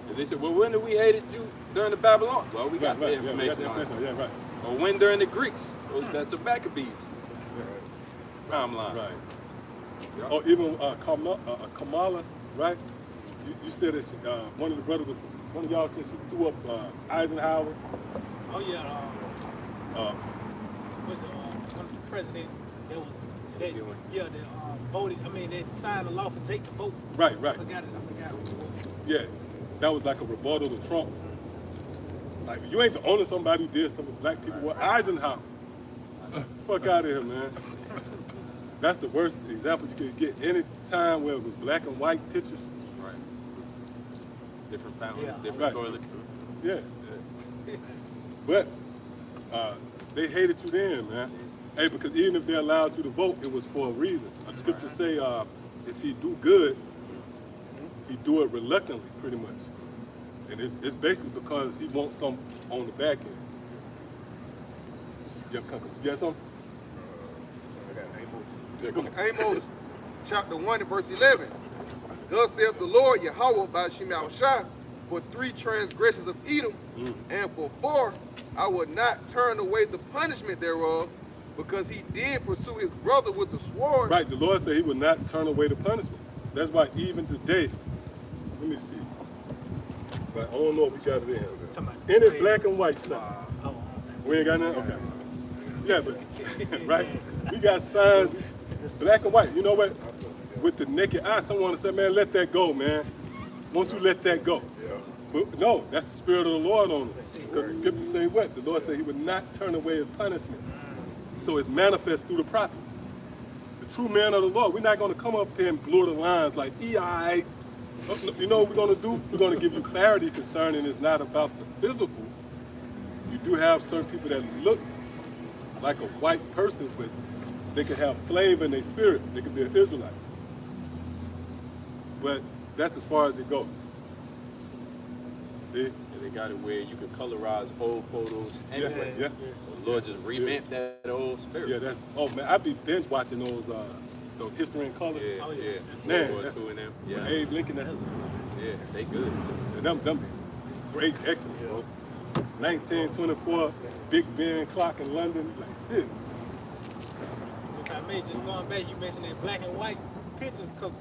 And they said, well, when did we hated you during the Babylon? Well, we got the Yeah, information we got on it. Yeah, right. Or when during the Greeks? Well, that's a Maccabees timeline. Right. Yeah. Or even Kamala, right? You said that one of y'all said she threw up Eisenhower. Oh yeah. Was one of the presidents that voted. They signed a law for Jake to vote. Right. I forgot who it was. Yeah, that was like a rebuttal to Trump. Like, you ain't the only somebody who did something with black people. Well, Eisenhower. Fuck out of here, man. That's the worst example you could get any time where it was black and white pictures. Right. Different families, Yeah. different Right. toilets. Yeah. But they hated you then, man. Hey, because even if they allowed you to vote, it was for a reason. The scriptures say if he do good, he do it reluctantly, pretty much. And it's basically because he wants some on the back end. You got something? I got Amos. Yeah, come on. Amos chapter 1 and verse 11. Thus saith the Lord Yahweh by Shemashah, for 3 transgressions of Edom, and for 4 I would not turn away the punishment thereof, because he did pursue his brother with the sword. Right, the Lord said he would not turn away the punishment. That's why even today, let me see. But I don't know if we got it in here. Any black and white sign. We ain't got none? Okay. Yeah, but, right? We got signs, black and white. You know what? With the naked eye, someone said, man, let that go, man. Won't you let that go? Yeah. But no, that's the Spirit of the Lord on us. Because the scriptures say what? The Lord said he would not turn away the punishment. So it's manifest through the prophets. The true man of the Lord, we're not going to come up here and blur the lines like, E.I. You know what we're going to do? We're going to give you clarity concerning it's not about the physical. You do have certain people that look like a white person, but they can have flavor in their spirit. They can be an Israelite. But that's as far as it goes. See? And they got it where you can colorize old photos Yeah, anyway. yeah. So the Lord just revamped that old spirit. Yeah, that's, oh man, I be binge watching those History in Color. Yeah, Oh, yeah. yeah. Man, Lord that's- too in them. With Yeah, Abe Lincoln, that's yeah, they good. and them great, excellent, bro. 1924, Big Ben clock in London, like shit. If I may, just going back, you mentioned that black and white pictures, because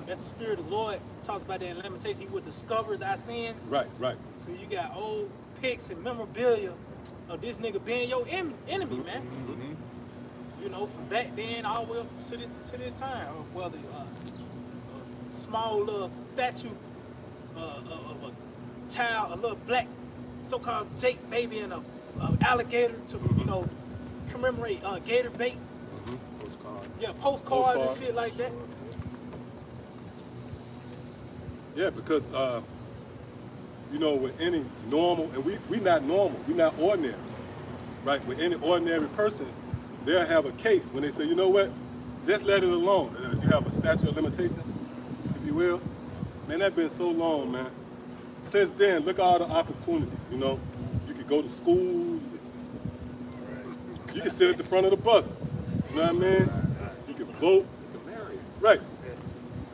that's the spirit of the Lord. Talks about that in Lamentations. He would discover thy sins. Right, right. So you got old pics and memorabilia of this nigga being your enemy, man. You know, from back then all the way up to this time. Well, the small little statue of a child, a little black so-called Jake baby and a alligator to you know commemorate gator bait. Postcards. Yeah, postcards and Postcards. shit like that. Yeah, because you know, with any normal, and we not normal, we not ordinary, right? With any ordinary person, they'll have a case when they say, you know what, just let it alone. You have a statute of limitation, if you will. Man, that's been so long, man. Since then, look at all the opportunities, you know. You could go to school, you can sit at the front of the bus, you know what I mean? You can vote, You can marry. right.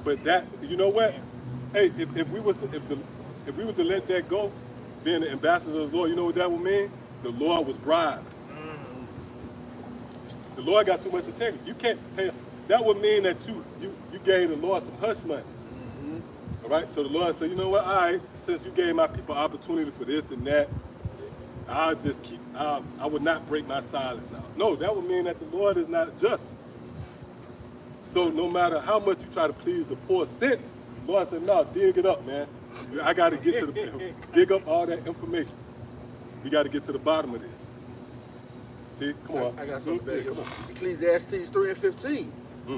But that, you know what? Hey, if we was to let that go, being the ambassador of the Lord, you know what that would mean? The Lord was bribed. The Lord got too much integrity. You can't pay. That would mean that you gave the Lord some hush money. All right. So the Lord said, you know what? All right, since you gave my people opportunity for this and that, I'll just keep. I would not break my silence now. No, that would mean that the Lord is not just. So no matter how much you try to please the poor sense, the Lord said, no, dig it up, man. I got to get to the dig up all that information. We got to get to the bottom of this. See, come on. I got something Yeah, back. come on. Ecclesiastes 3 and 15.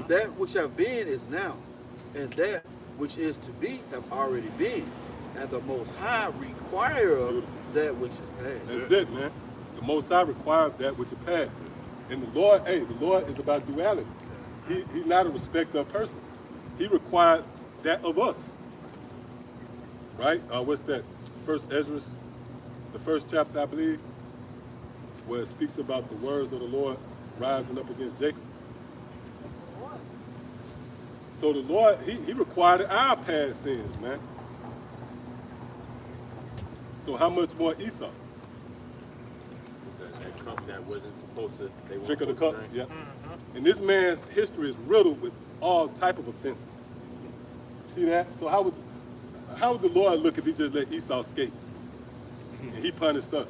That which have been is now, and that which is to be have already been, and the Most High require of that which is past. That's it, man. The Most High required that which is past. And the Lord, hey, the Lord is about duality. He's not a respecter of persons. He required that of us. Right? What's that? First Ezra, the first chapter, I believe, where it speaks about the words of the Lord rising up against Jacob. So the Lord, he required our past sins, man. So how much more Esau? Was that something that wasn't supposed to? They weren't Drink of the supposed cup? to drink? Yeah. And this man's history is riddled with all type of offenses. See that? So how would the Lord look if he just let Esau escape? And he punished us.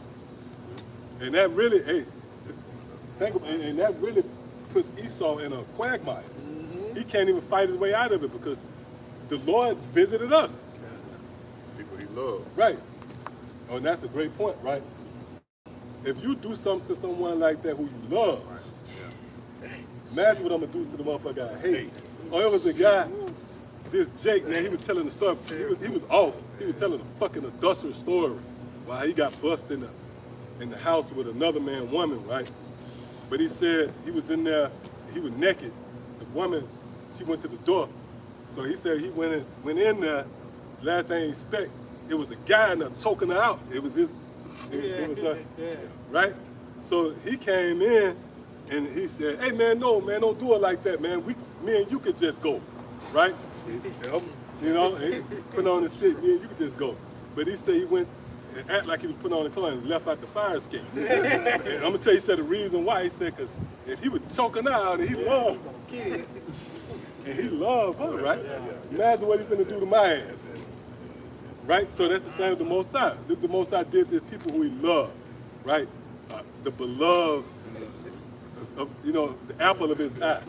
And that really, hey, and that really puts Esau in a quagmire. He can't even fight his way out of it because the Lord visited us. People he loved. Right. Oh, and that's a great point, right? If you do something to someone like that who you love, imagine what I'm gonna do to the motherfucker I hate. Oh, it was a guy, this Jake, man, he was telling the story. He was off. He was telling a fucking adulterous story. Why he got busted in the house with another woman, right? But he said he was in there, he was naked. The woman, she went to the door. So he said he went in there, last thing he expect, it was a guy in there choking her out. It was his, it was her, right? So he came in and he said, hey man, no man, don't do it like that, man. Me and you could just go, right? You know, he put on the shit, me and you could just go. But he said he went and act like he was putting on the clothes and left out the fire escape. And I'm gonna tell you, he said the reason why. He said, because if he was choking her out and he loved, and he loved her, right? Imagine what he's gonna do to my ass. Right? So that's the same with the Most High. The Most High did to people who he loved, right? The beloved, you know, the apple of his eye.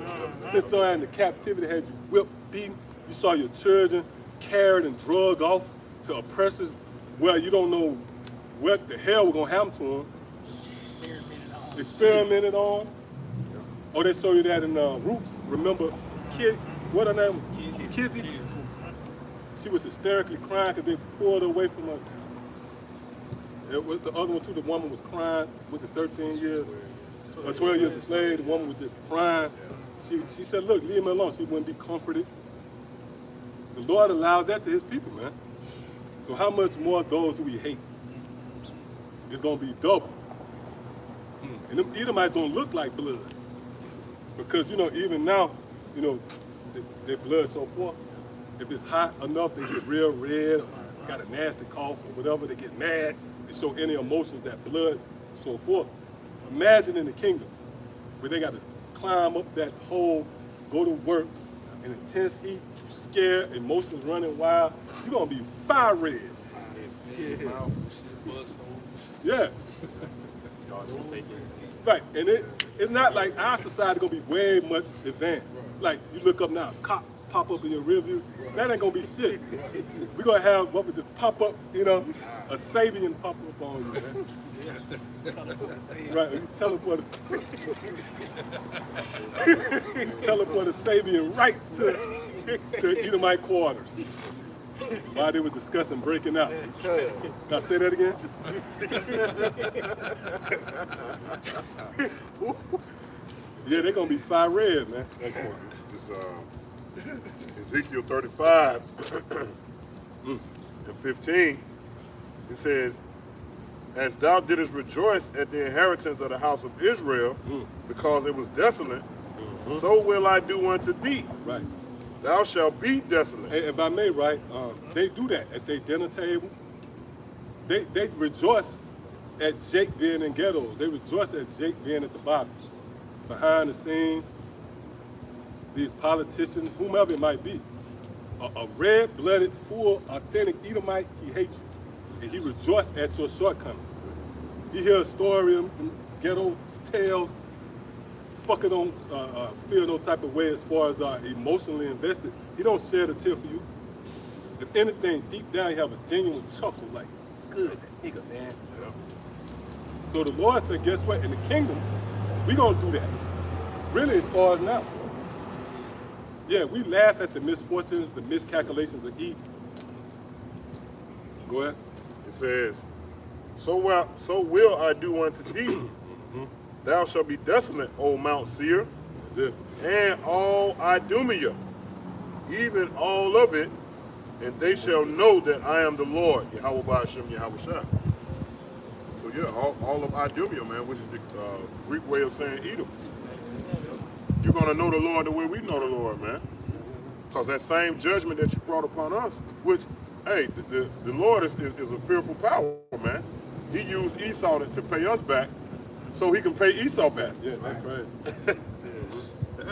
Sit your ass in the captivity, had you whipped, beaten. You saw your children carried and drugged off to oppressors. Well, you don't know what the hell was gonna happen to them. Experimented on. Oh, they show you that in Roots. Remember, what her name? Kizzy. She was hysterically crying because they pulled her away from her. It was the other one too. The woman was crying. Was it 13 years? Or 12 years a slave. The woman was just crying. She said, look, leave me alone. She wouldn't be comforted. The Lord allowed that to his people, man. So how much more those who we hate? It's gonna be double. And them Edomites don't look like blood. Because, you know, even now, you know, their blood so forth, if it's hot enough, they get real red, or got a nasty cough or whatever, they get mad, they show any emotions, that blood, so forth. Imagine in the kingdom, where they got to climb up that hole, go to work, in intense heat, scared, emotions running wild, you're gonna be fire red. Yeah. Right, and it's not like our society gonna be way much advanced. Like you look up now, cop pop up in your rear view, that ain't gonna be shit. We're gonna have what would just pop up, you know, a Sabian pop up on you, man. Right, you teleport a Sabian right to Edomite quarters while they were discussing breaking out. Can I say that again? Yeah, they're gonna be fire red, man. Ezekiel 35 and 15, it says, as thou didst rejoice at the inheritance of the house of Israel, because it was desolate, so will I do unto thee. Right. Thou shalt be desolate. Hey, if I may, right, they do that at their dinner table. They rejoice at Jake being in ghettos. They rejoice at Jake being at the bottom. Behind the scenes, these politicians, whomever it might be, a red-blooded, full, authentic Edomite, he hates you. And he rejoices at your shortcomings. You hear a story of ghetto tales, fucking don't feel no type of way as far as emotionally invested. He don't shed a tear for you. If anything, deep down, you have a genuine chuckle, like, good, that nigga, man. Yeah. So the Lord said, guess what? In the kingdom, we gonna do that. Really, it starts now. Yeah, we laugh at the misfortunes, the miscalculations of Eve. Go ahead. It says, so will I do unto thee. Thou shalt be desolate, O Mount Seir, and all Idumea, even all of it, and they shall know that I am the Lord, Yahweh Ba'ashem Yahweh Shah. So yeah, all of Idumea, man, which is the Greek way of saying Edom. You're gonna know the Lord the way we know the Lord, man. Because that same judgment that you brought upon us, which, hey, the Lord is a fearful power, man. He used Esau to pay us back, so he can pay Esau back. Yeah, that's right.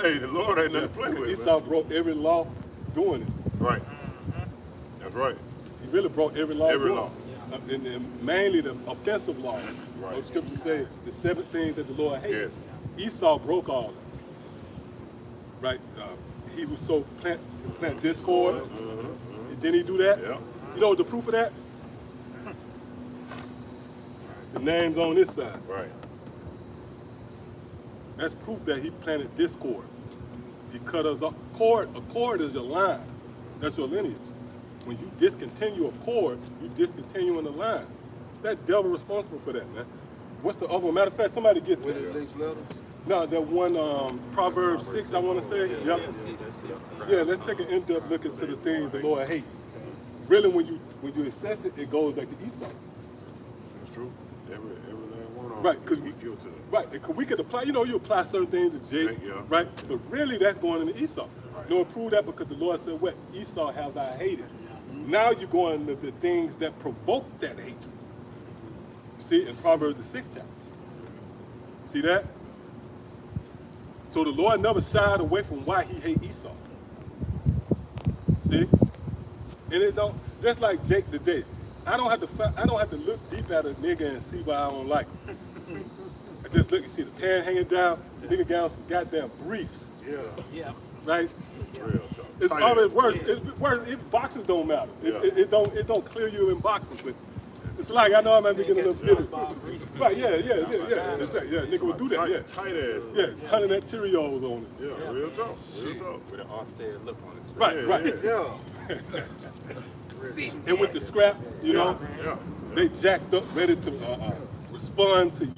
Hey, the Lord ain't nothing to play with, Esau man. broke every law doing it. Right. That's right. He really broke every law. Every law. And mainly the offensive laws. Right. The scripture say the 7 things that the Lord hates. Yes. Esau broke all of them. Right? He was so plant discord. Didn't he do that? Yeah. You know the proof of that? The names on this side. Right. That's proof that he planted discord. He cut us off. A cord is your line. That's your lineage. When you discontinue a cord, you discontinue in the line. That devil responsible for that, man. What's the other one? Matter of fact, somebody get With that. these letters? No, that one, Proverbs 6, I want to say. Yep. Yeah, let's take an in-depth look into the things the Lord hates. Really, when you assess it, it goes back to Esau. That's true. Every last one of them. Right, because he guilty. Right, because we could apply, you apply certain things to Jake, Yeah. right? But really, that's going into Esau. Right. No, prove that because the Lord said, what? Esau have I hated. Now you're going into the things that provoke that hatred. You see, in Proverbs the 6th chapter. See that? So the Lord never shied away from why he hate Esau. See? And it don't, just like Jake today, I don't have to look deep at a nigga and see why I don't like him. I just look and see the pants hanging down, the nigga got on some goddamn briefs. Yeah. Right? Real talk. It's Tight always ass. worse. It's worse. Boxes don't matter. Yeah. It don't clear you in boxes, but it's like I know I might be getting a little bit. Right? Yeah. That's right. Yeah, nigga would do that. Yeah. Tight ass. Yeah, hunting that Cheerios on us. Yeah, real talk. Real talk. With an austere look on his face. Right. Yeah. And with the scrap, Yeah. they jacked up, ready to respond to you.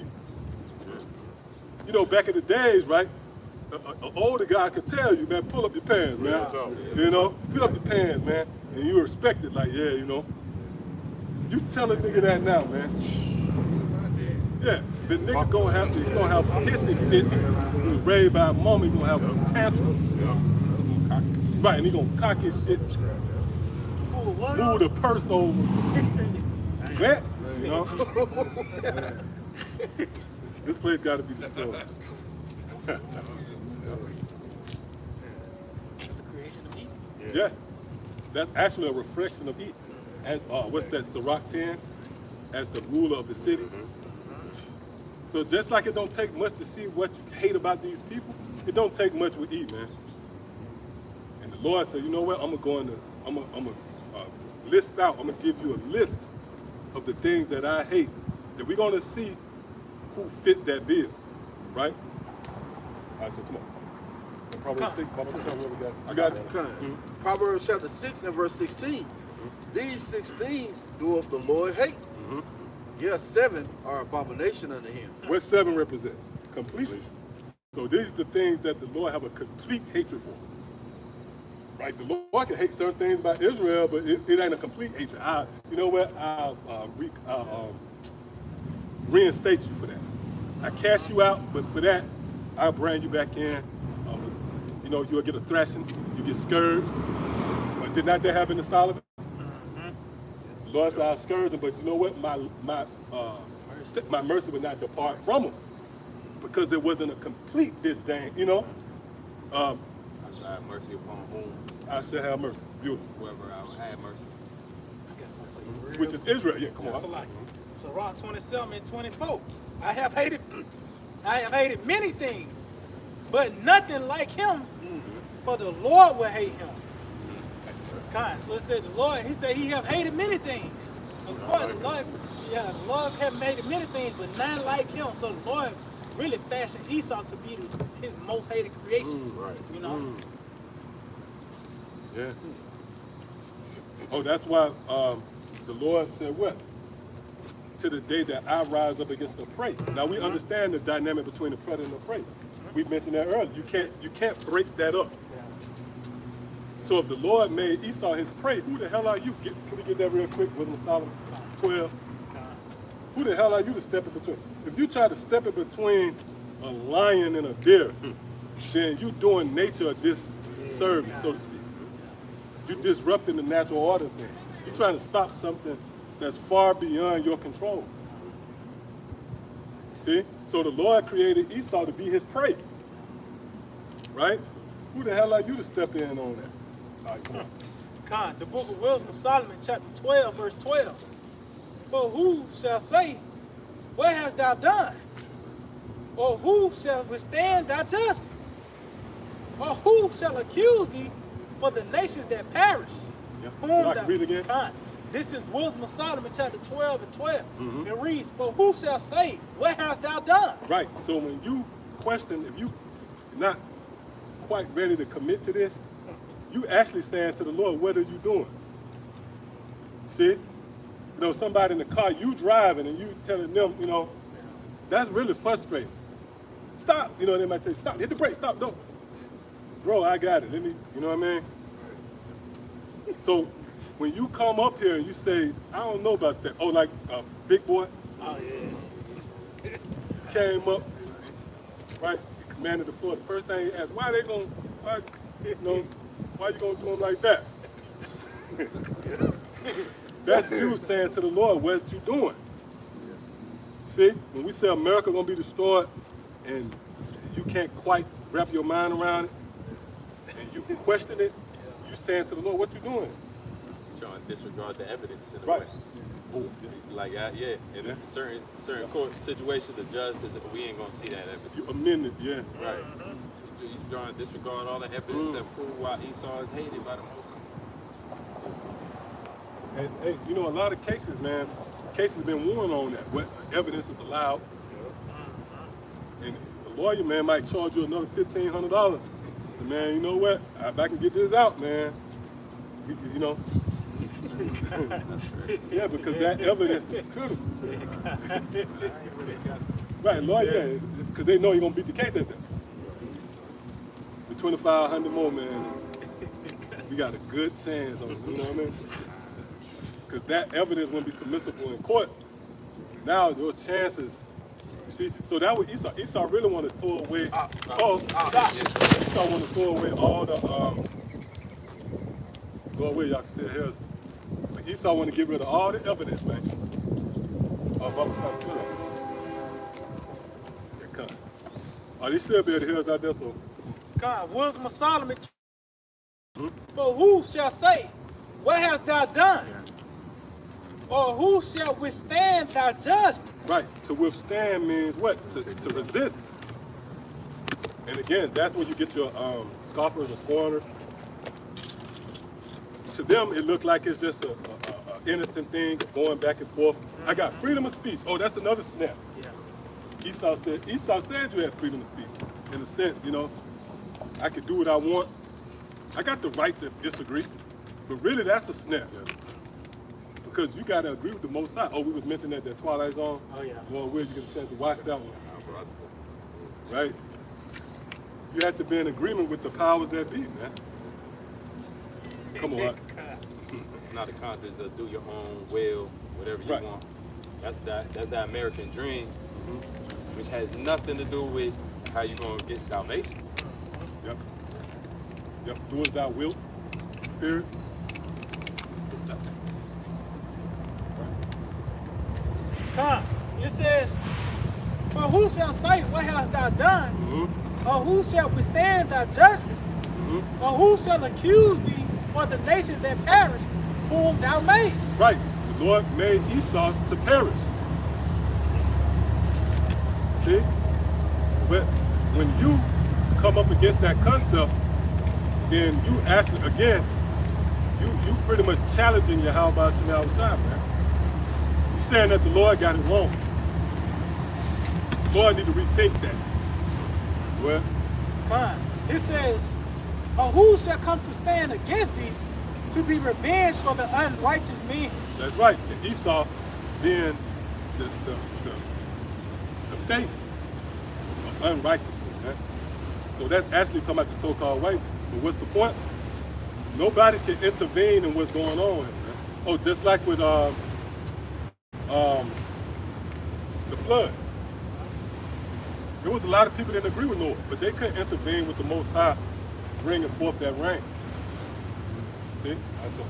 Back in the days, right? An older guy could tell you, man, pull up your pants, man. Real talk. Pull up your pants, man. And you respect it, like, yeah, You tell a nigga that now, man. Yeah, the nigga gonna have a pissy fit. He was raised by a mom, he gonna have a tantrum. Right, and he gonna cock his shit, move the purse over. Wet, you know? This place gotta be destroyed. That's a creation of Eden. Yeah, that's actually a reflection of Eden. And what's that, Sirach 10, as the ruler of the city. So just like it don't take much to see what you hate about these people, it don't take much with Eden, man. And the Lord said, you know what, I'm gonna list out, I'm gonna give you a list of the things that I hate, and we're gonna see who fit that bill, right? All right, so come on. Proverbs 6, Proverbs 7, what we got? I got it. Proverbs chapter 6 and verse 16. These 6 things doeth the Lord hate. Yes, 7 are abomination unto him. What 7 represents? Completion. So these are the things that the Lord have a complete hatred for. Right? The Lord can hate certain things about Israel, but it ain't a complete hatred. You know what? I'll reinstate you for that. I cast you out, but for that, I'll bring you back in. You know, you'll get a thrashing, you get scourged. But did not that happen to Solomon? The Lord said, I'll scourge him, but you know what? My mercy would not depart from him because it wasn't a complete disdain, you know? I shall have mercy upon whom? I shall have mercy. Beautiful. Whoever I will have mercy. Which is Israel. Yeah, come on. So Rock 27 and 24. I have hated many things, but nothing like him, for the Lord will hate him. So it said the Lord, he said he have hated many things. Of course, the Lord have hated many things, but none like him. So the Lord really fashioned Esau to be his most hated creation. You know? Yeah. Oh, that's why the Lord said what? To the day that I rise up against the prey. Now we understand the dynamic between the predator and the prey. We mentioned that earlier. You can't break that up. So if the Lord made Esau his prey, who the hell are you? Can we get that real quick? Wisdom of Solomon 12. Who the hell are you to step in between? If you try to step in between a lion and a deer, then you're doing nature a disservice, so to speak. You're disrupting the natural order thing. You're trying to stop something that's far beyond your control. See? So the Lord created Esau to be his prey. Right? Who the hell are you to step in on that? All right, come on. The book of Wisdom of Solomon, chapter 12, verse 12. For who shall say, what hast thou done? Or who shall withstand thy judgment? Or who shall accuse thee for the nations that perish? Yeah. So I can read again. This is Wisdom of Solomon, chapter 12 and 12. It reads, for who shall say, what hast thou done? Right. So when you question, if you not quite ready to commit to this, you actually saying to the Lord, what are you doing? See? You know, somebody in the car, you driving and you telling them, you know, that's really frustrating. Stop. You know, they might say, stop, hit the brake, stop, don't. Bro, I got it. Let me, you know what I mean? So when you come up here and you say, I don't know about that. Oh, like Big Boy? Oh, yeah. Came up, right? He commanded the floor. The first thing he asked, why you gonna do him like that? That's you saying to the Lord, what you doing? See, when we say America gonna be destroyed and you can't quite wrap your mind around it and you question it, you saying to the Lord, what you doing? Trying to disregard the evidence in a Right. way. Like, yeah, in a certain court situation, the judge says we ain't gonna see that evidence. You amended, yeah. Right. You trying to disregard all the evidence that prove why Esau is hated by the Most High. And hey, you know, a lot of cases, man, cases been won on that. What evidence is allowed. And the lawyer, man, might charge you another $1,500. So, man, you know what? If I can get this out, man, you know. Yeah, because that evidence is critical. Right, lawyer, because they know you're going to beat the case at that. The 2,500 more, man, we got a good chance on it, you know what I mean? because that evidence wouldn't be submissible in court. Now your chances, you see, so that was Esau. Esau really wanted to throw away. Esau wanted to throw away all the. Go away, y'all can still hear us. But Esau wanted to get rid of all the evidence, man. Of what was trying to kill him. They still be able to hear us out there, so. God, wisdom of Solomon. For who shall say, what hast thou done? Or who shall withstand thy judgment? Right. To withstand means what? To resist. And again, that's when you get your scoffers or scorners. To them, it looked like it's just a innocent thing going back and forth. I got freedom of speech. Oh, that's another snap. Yeah. Esau said you had freedom of speech. In a sense, you know, I could do what I want. I got the right to disagree. But really, that's a snap. Because you got to agree with the Most High. Oh, we was mentioning that Twilight Zone. Oh, yeah. Well, where you get a chance to watch that one. Right? You have to be in agreement with the powers that be, man. Come on. It's not a contest of do your own will, whatever you Right. want. That's that American dream, which has nothing to do with how you're gonna get salvation. Yep. Do as thou wilt, Spirit. It's up. Come. It says, for who shall say, what hast thou done? Or who shall withstand thy judgment? Or who shall accuse thee for the nations that perish, whom thou made? Right. The Lord made Esau to perish. See? But when you come up against that concept, then you actually, again, you pretty much challenging your how about you now outside, man. You saying that the Lord got it wrong. The Lord need to rethink that. Well, Fine. It says, or who shall come to stand against thee to be revenged for the unrighteous men? that's right. And Esau being the face of unrighteousness, man. So that's actually talking about the so-called white man. But what's the point? Nobody can intervene in what's going on here, man. Oh, just like with the flood. There was a lot of people that didn't agree with Noah, but they couldn't intervene with the Most High bringing forth that rain. See? That's all.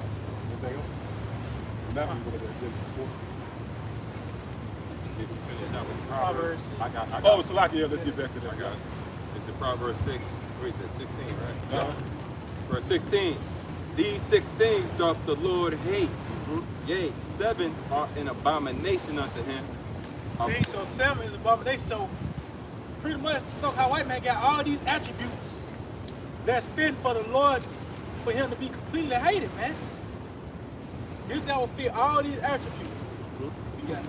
Anything else? Now we go to that Genesis 4. Did we finish out with Proverbs. I got Oh, so like, yeah, let's get back to that. I got it. It's in Proverbs 6, wait, it's 16, right? Uh-huh. Verse 16. These 6 things doth the Lord hate. Yea, 7 are an abomination unto him. See, so 7 is abomination. So pretty much the so-called white man got all these attributes that's fit for the Lord, for him to be completely hated, man. This guy will fit all these attributes. You got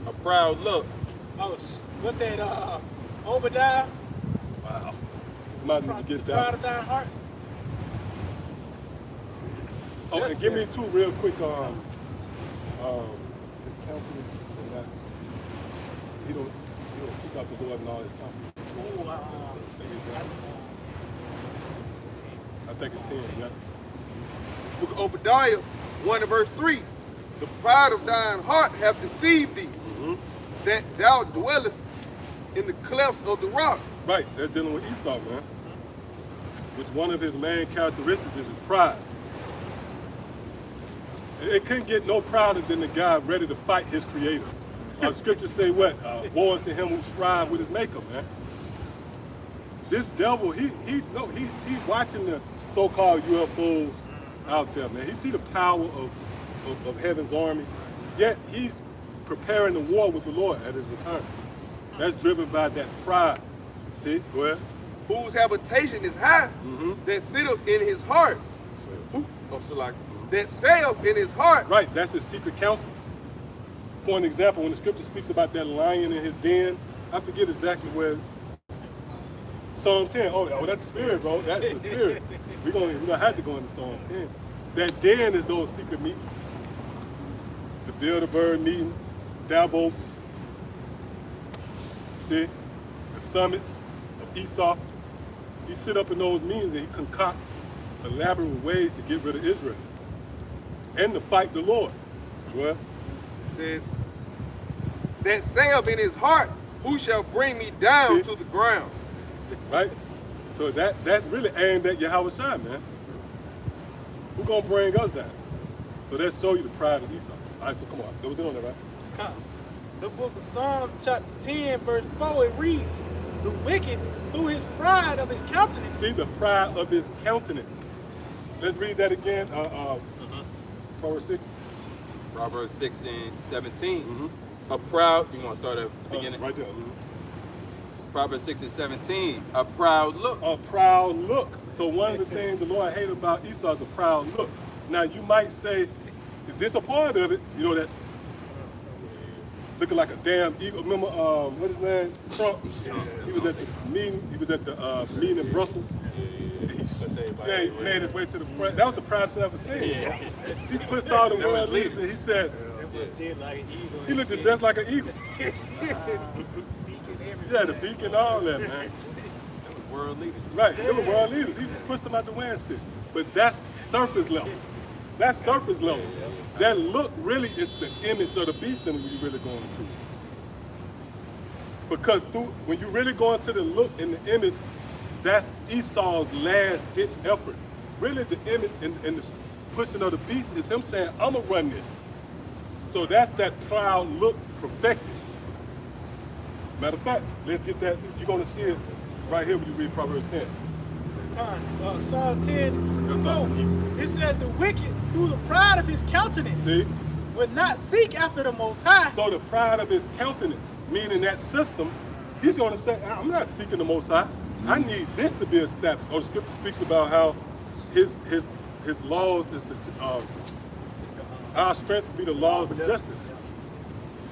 A proud look. what's that, Obadiah? Wow. Somebody need to get Proud that. of thine heart. Oh, Yes, and give sir. me 2 real quick, his counselors and that. He don't seek out the Lord and all his counselors. Ooh, I think it's 10, yeah. Book of Obadiah 1 and verse 3. The pride of thine heart hath deceived thee, that thou dwellest in the clefts of the rock. Right, they're dealing with Esau, man. Which one of his main characteristics is his pride. It couldn't get no prouder than the guy ready to fight his creator. Scriptures say what? Woe unto him who strive with his maker, man. This devil, he's watching the so-called UFOs out there, man. He see the power of heaven's armies, yet he's preparing the war with the Lord at his return. That's driven by that pride. See, go ahead. Whose habitation is high, that sitteth in his heart. That saith in his heart. Right, that's his secret counsels. For an example, when the scripture speaks about that lion in his den, I forget exactly where. Psalm 10. Oh, that's the spirit, bro. That's the spirit. We're gonna have to go into Psalm 10. That den is those secret meetings. The Bilderberg meeting, Davos. See, the summits of Esau. He sit up in those meetings and he concoct elaborate ways to get rid of Israel. and to fight the Lord. Well, It says, that saith in his heart, who shall bring me down See? to the ground? right? So that's really aimed at Yahweh Shai, man. Who gonna bring us down? So that show you the pride of Esau. All right, so come on. That was it on there, right? Come. The book of Psalms, chapter 10, verse 4, it reads, the wicked, through his pride of his countenance. See, the pride of his countenance. Let's read that again. Proverbs 6. Proverbs 6 and 17. Mhm. A proud, you want to start at the beginning? Right there. Proverbs 6 and 17. A proud look. A proud look. So one of the things the Lord hated about Esau is a proud look. Now you might say, is this a part of it? You know, that looking like a damn eagle. Remember, what his name? Trump. He was at the meeting. He was at the meeting in Brussels. And he made his way to the front. That was the proudest I've ever seen. He pushed all the world leaders, and he said, he looked just like an eagle. Yeah, the beacon, all that, man. That was world leaders. Right, they were world leaders. He pushed them out the way and shit. But that's surface level. That's surface level. That look really is the image of the beast and you really going to. Because when you really go into the look and the image, that's Esau's last ditch effort. Really the image and the pushing of the beast is him saying, I'm gonna run this. So that's that proud look perfected. Matter of fact, let's get that. You're gonna see it right here when you read Proverbs 10. Psalm 10, Yes, 4. It said the wicked, through the pride of his countenance, See? would not seek after the Most High. So the pride of his countenance, meaning that system, he's gonna say, I'm not seeking the Most High. I need this to be established. Oh, the scripture speaks about how his laws is our strength to be the laws of justice.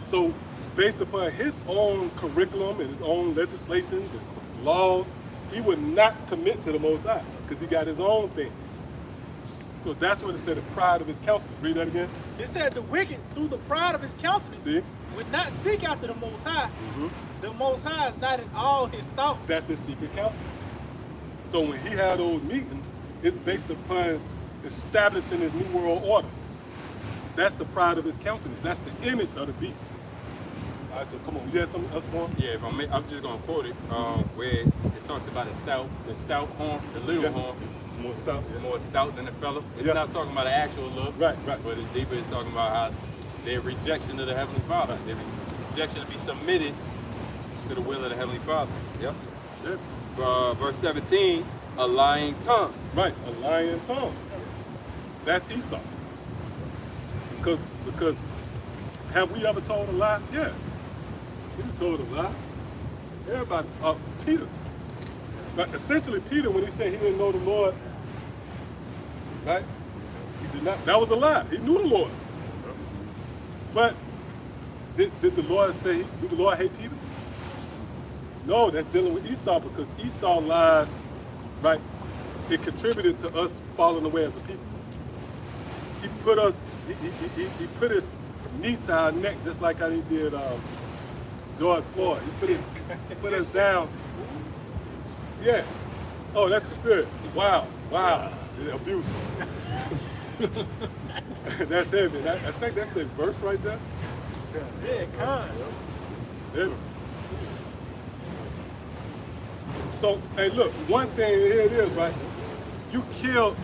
So based upon his own curriculum and his own legislations and laws, he would not commit to the Most High because he got his own thing. So that's what it said, the pride of his countenance. Read that again. It said the wicked, through the pride of his countenance, See? would not seek after the Most High. Mhm. The Most High is not in all his thoughts. That's his secret countenance. So when he had those meetings, it's based upon establishing his new world order. That's the pride of his countenance. That's the image of the beast. All right, so come on. You have something else going? Yeah, I'm just gonna quote it where it talks about the stout horn, the little horn, More stuff. more stout than the fellow. It's Yeah. not talking about an actual look, Right. but it's deeper. It's talking about how their rejection of the Heavenly Father, their rejection to be submitted to the will of the Heavenly Father. Yep. Yeah. Verse 17, a lying tongue. Right, a lying tongue. That's Esau. Because have we ever told a lie? Yeah. We told a lie. Everybody, Peter. But essentially Peter, when he said he didn't know the Lord, right? He did not, that was a lie. He knew the Lord. But did the Lord say, did the Lord hate Peter? No, that's dealing with Esau because Esau lies, right? It contributed to us falling away as a people. He put us, he put his knee to our neck just like how he did George Floyd. He put us down. Yeah. Oh, that's the spirit. Wow. The abuse. That's heavy. I think that's a verse right there. Yeah, kind. Yeah. So, hey, look, one thing here it is, right? You kill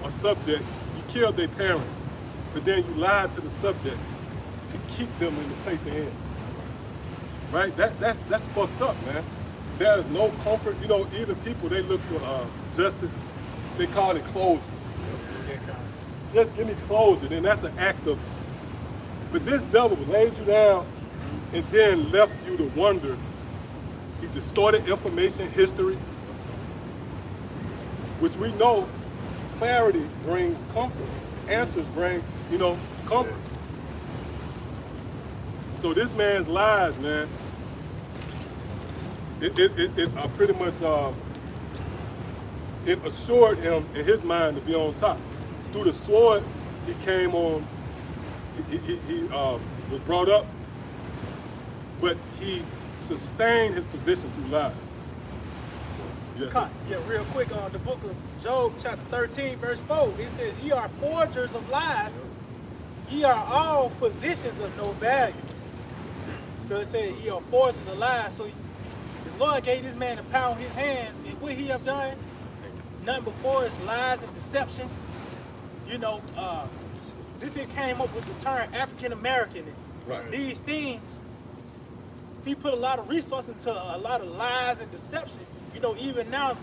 a subject, you killed their parents, but then you lied to the subject to keep them in the place they're in. Right? That's fucked up, man. There is no comfort. You know, even people, they look for justice. They call it closure. Just give me closure. Then that's an act of. But this devil laid you down and then left you to wonder. He distorted information, history, which we know clarity brings comfort. Answers bring, comfort. So this man's lies, man, it pretty much it assured him in his mind to be on top. Through the sword, he came on. He was brought up, but he sustained his position through lies. Yes. Yeah, real quick on the book of Job, chapter 13, verse 4, it says, "Ye are forgers of lies, ye are all physicians of no value." So it says, "Ye are forgers of lies." So the Lord gave this man the power in his hands, and what he have done, nothing before is lies and deception. You know, this nigga came up with the term African American. Right. These things, he put a lot of resources into a lot of lies and deception. You know, even now,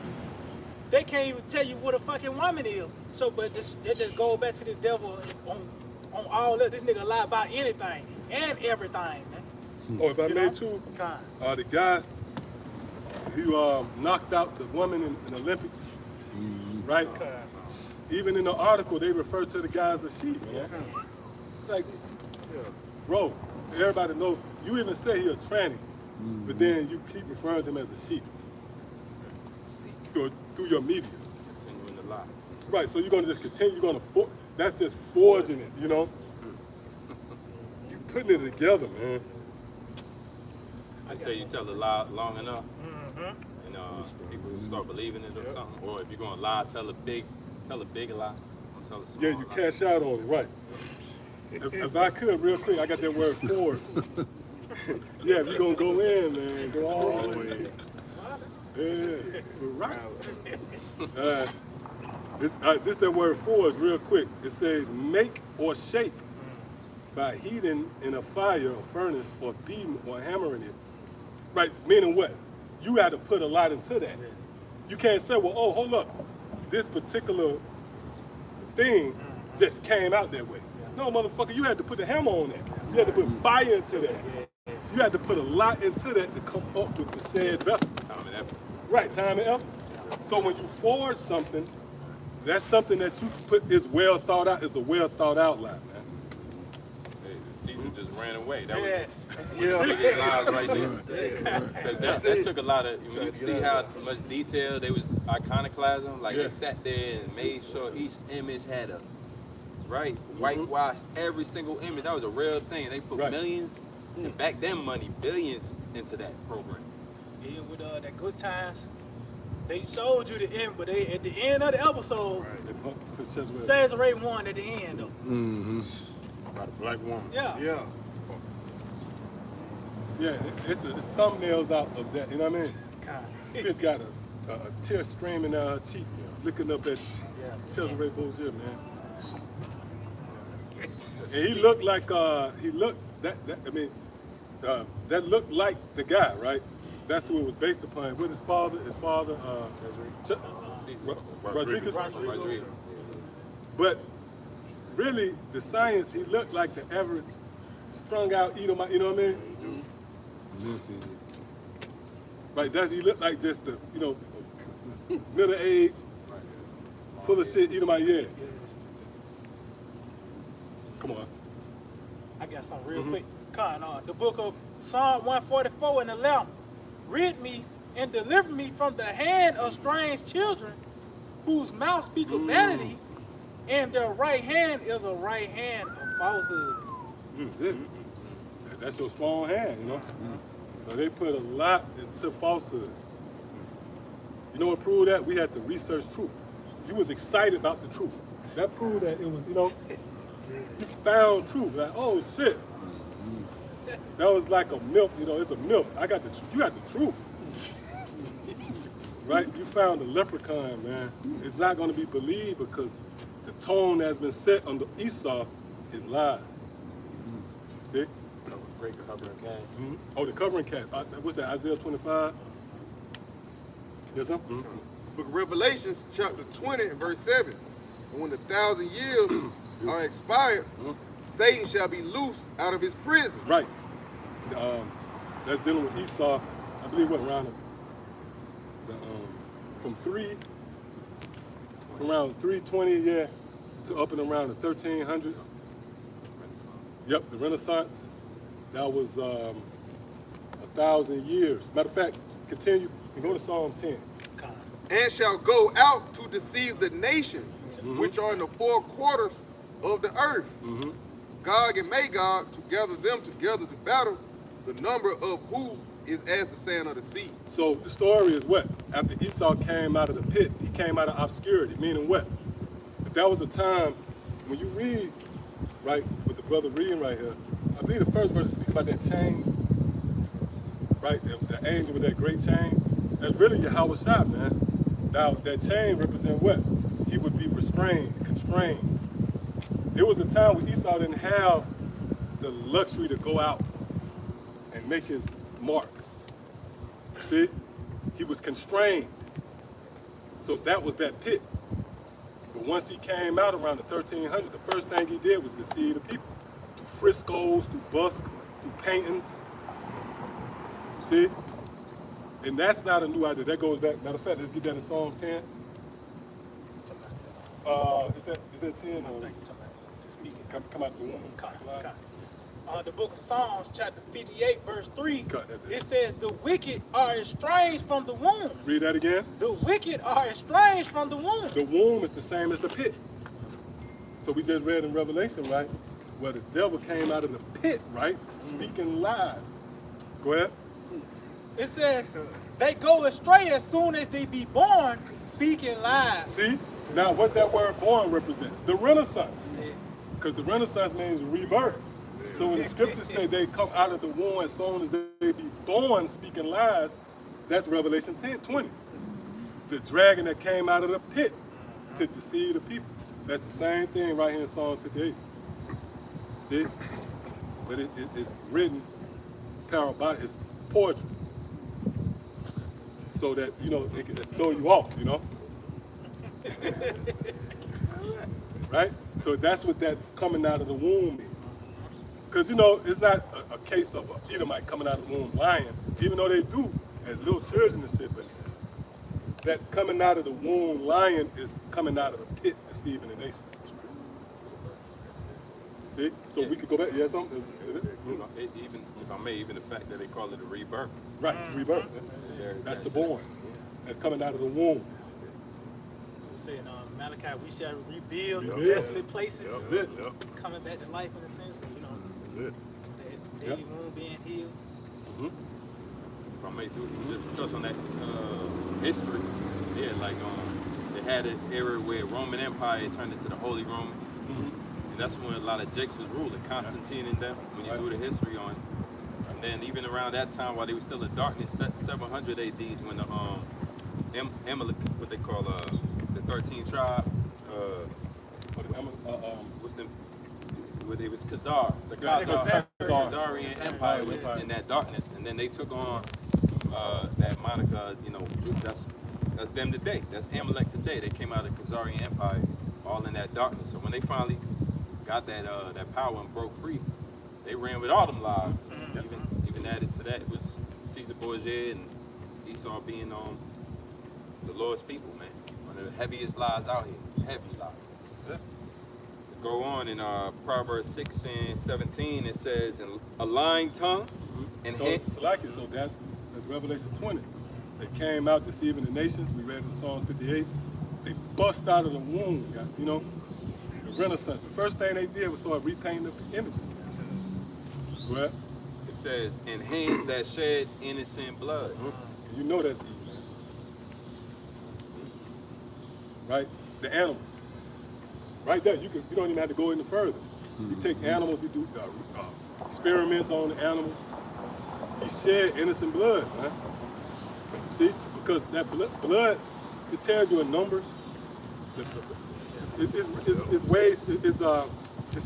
they can't even tell you what a fucking woman is. So, but they just go back to this devil on all that. This nigga lie about anything and everything, man. Oh, if I You may know? too, God. the guy, he knocked out the woman in the Olympics, right? God. Even in the article, they refer to the guy as a sheep, man. Like, bro, everybody knows. You even say he a tranny, but then you keep referring to him as a sheep through your media. Continuing to lie. Right, so you're gonna just continue. You're gonna that's just forging it, you know. You putting it together, man. They say you tell a lie long enough, and people will start believing it or something. Or if you're gonna lie, tell a big lie. Don't tell a small Yeah, you lie. cash out on it, right? If I could, real quick, I got that word forge. Yeah, if you're gonna go in, man, go all the way. Yeah, right. This that word forge, real quick. It says make or shape by heating in a fire or furnace or beating or hammering it. Right, meaning what? You got to put a lot into that. You can't say, well, oh, hold up. This particular thing just came out that way. No, motherfucker, you had to put the hammer on that. You had to put fire into that. You had to put a lot into that to come up with the said vessel. Time and effort. Right, time and effort. So when you forge something, that's something that you put is well thought out. It's a well thought out lie, man. Hey, Caesar just ran away. That was Yeah. the biggest lies right there. That took a lot of. When you see how much detail they was iconoclasm, like they sat there and made sure each image had a whitewashed every single image. That was a real thing. They put millions, and back then money, billions into that program. Even with that Good Times, they showed you the end, but they at the end of the episode, Cesar Ray won at the end though. About a black woman. Yeah. Yeah. Yeah, it's thumbnails out of that, you know what I mean? God. Bitch got a tear streaming down her cheek, looking up at Cesare bullshit, man. And he looked like that looked like the guy, right? That's who it was based upon. With his father, Rodriguez. Rodriguez. But really, the science, he looked like the average strung out Edomite, you know what I mean? Right, he looked like just the, middle age, full of shit, Edomite, yeah. Come on. I got something real quick. The book of Psalm 144 and 11. Rid me and deliver me from the hand of strange children, whose mouth speak of vanity, and their right hand is a right hand of falsehood. That's your strong hand, you know? So they put a lot into falsehood. You know what proved that? We had to research truth. You was excited about the truth. That proved that it was, you found truth. Like, oh shit. That was like a myth, it's a myth. You got the truth. Right? You found the leprechaun, man. It's not going to be believed because the tone that's been set on the Esau is lies. See? Great covering cast. Oh, the covering cast. What's that, Isaiah 25? Yes, sir? Book of Revelations, chapter 20, and verse 7. And when the 1,000 years are expired, Satan shall be loosed out of his prison. Right. That's dealing with Esau. I believe what around from around 320, to up and around the 1300s. Yep, the Renaissance. That was 1,000 years. Matter of fact, continue and go to Psalm 10. And shall go out to deceive the nations which are in the four quarters of the earth. Gog and Magog, to gather them together to battle, the number of is as the sand of the sea. So the story is what? After Esau came out of the pit, he came out of obscurity, meaning what? If that was a time when you read, right, with the brother reading right here, I believe the first verse speaks about that chain, right? The angel with that great chain. That's really Yahweh Shai, man. Now, that chain represents what? He would be restrained, constrained. There was a time when Esau didn't have the luxury to go out and make his mark. See? He was constrained. So that was that pit. But once he came out around the 1300s, the first thing he did was deceive the people. Through frescoes, through busk, through paintings. See? And that's not a new idea. That goes back. Matter of fact, let's get that in Psalms 10. Is that 10? Come out the womb. The book of Psalms, chapter 58, verse 3, Cut, that's it says, the wicked are estranged from the womb. Read that again. The wicked are estranged from the womb. The womb is the same as the pit. So we just read in Revelation, right, where the devil came out of the pit, right, speaking lies. Go ahead. It says, they go astray as soon as they be born, speaking lies. See? Now what that word born represents? The Renaissance. See? Because the Renaissance means rebirth. So when the scriptures say they come out of the womb as soon as they be born speaking lies, that's Revelation 10:20. The dragon that came out of the pit to deceive the people. That's the same thing right here in Psalm 58. See? But it's written parabolic, it's poetry. So that, you know, it can throw you off, you know? Right? So that's what that coming out of the womb is. Because, you know, it's not a case of an Edomite coming out of the womb lying, even though they do as little children and shit, but that coming out of the womb lying is coming out of the pit deceiving the nations. See? So we could go back. Yeah, something? Is it? Even, if I may, even the fact that they call it a rebirth. Right, rebirth. That's the born. That's coming out of the womb. Saying Malachi, we shall rebuild Yep. desolate places, That's it. coming back to life in a sense. You know, That's it. that daily wound being healed. If I may too, just touch on that history. Yeah, like they had an era where Roman Empire turned into the Holy Roman. And that's when a lot of Jakes was ruling, Constantine and them, when you do the history on it. And then even around that time, while they were still in darkness, 700 ADs, when the Amalek, what they call the 13th tribe, what's them? Well, it was Khazar. The Khazarian Empire was in that darkness, and then they took on that moniker. You know, that's them today. That's Amalek today. They came out of the Khazarian Empire, all in that darkness. So when they finally got that power and broke free, they ran with all them lies. Even added to that was Caesar Borgia and Esau being the Lord's people, man. One of the heaviest lies out here. Heavy lies. Yeah. Go on in Proverbs 6 and 17, it says, a lying tongue and So that's Revelation 20. They came out deceiving the nations. We read in Psalms 58. They bust out of the womb, you know, the Renaissance. The first thing they did was start repainting the images. Go ahead. It says, and hands that shed innocent blood. You know that's evil, man. Right? The animals. Right there, you don't even have to go any further. You take animals, you do experiments on the animals. He shed innocent blood, man. See, because that blood, it tells you in numbers. It's ways, it's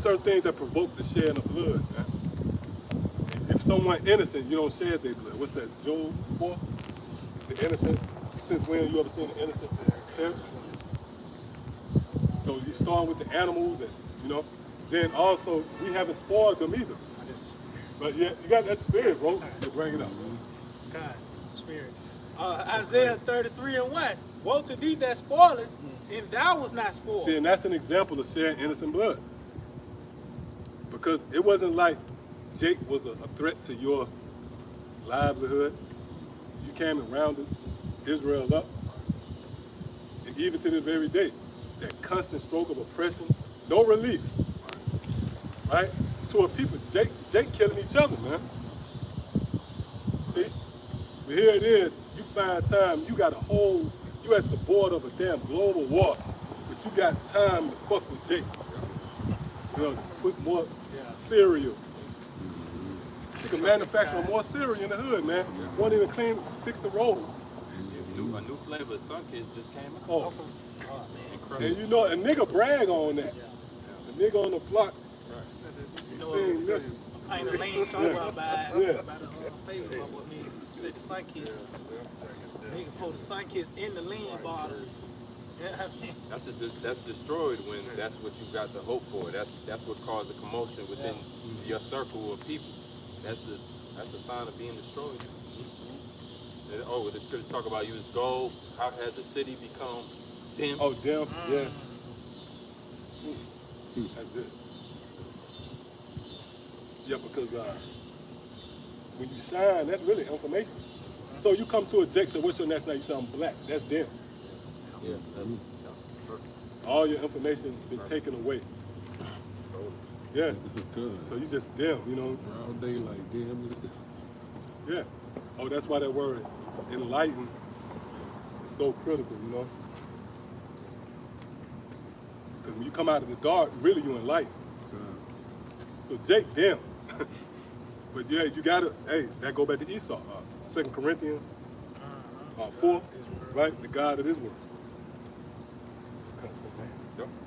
certain things that provoke the shedding of blood, man. If someone innocent, you don't shed their blood. What's that, Job 4? The innocent, since when you ever seen an innocent perish? So you start with the animals, and you know, then also we haven't spoiled them either. But yeah, you got that spirit, bro. To bring it up, bro. God, spirit. Isaiah 33 and 1. Woe to thee that spoilest, and thou was not spoiled. See, and that's an example of shedding innocent blood. Because it wasn't like Jake was a threat to your livelihood. You came and rounded Israel up. And even to this very day, that constant stroke of oppression, no relief, right? To a people, Jake killing each other, man. See? But here it is, you find time, you got a whole, you at the border of a damn global war, but you got time to fuck with Jake. You know, put more cereal. You can manufacture more cereal in the hood, man. Won't even fix the roads. A new flavor of Sunkist just came out. Oh, Incredible. and you know, a nigga brag on that. The nigga on the block, You know, saying this. I ain't a lean somewhere by Yeah. the Facebook with me. Said the Sunkiss. Nigga put the Sunkiss in the lean bottle. Yeah, I mean, That's destroyed when that's what you got to hope for. That's what caused a commotion within your circle of people. That's a sign of being destroyed. And, oh, the scriptures talk about you as gold. How has the city become dim? Oh, damn, yeah. That's it. Yeah, because when you shine, that's really information. So you come to a Jake, say, what's your next name? You say, I'm black. That's them. Yeah. All your information has been taken away. Yeah. So you just them, you know. Brown daylight, damn. Yeah. Oh, that's why that word enlighten is so critical, you know. Because when you come out of the dark, really you enlighten. So Jake, them. But yeah, you gotta, hey, that go back to Esau. 2 Corinthians 4, right? The God of this world.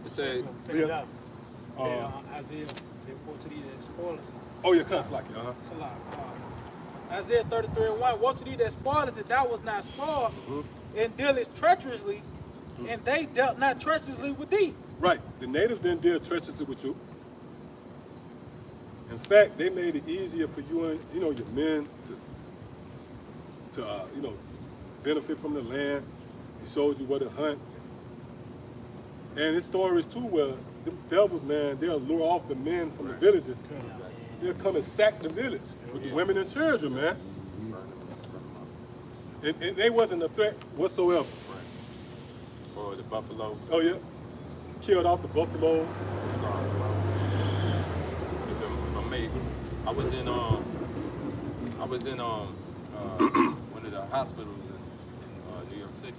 It says, Yeah. Isaiah, they go to these spoilers. Oh, yeah, cuss like it, It's a lot. Isaiah 33:1. Woe to thee that spoilers, and thou was not spoiled, and dealest treacherously, and they dealt not treacherously with thee. Right. The natives didn't deal treacherously with you. In fact, they made it easier for you and your men to benefit from the land. He showed you where to hunt. And it's stories too where the devils, man, they'll lure off the men from the villages. They'll come and sack the village with the women and children, man. And they wasn't a threat whatsoever. or the buffalo. Oh yeah. Killed off the buffalo. I was in one of the hospitals in New York City,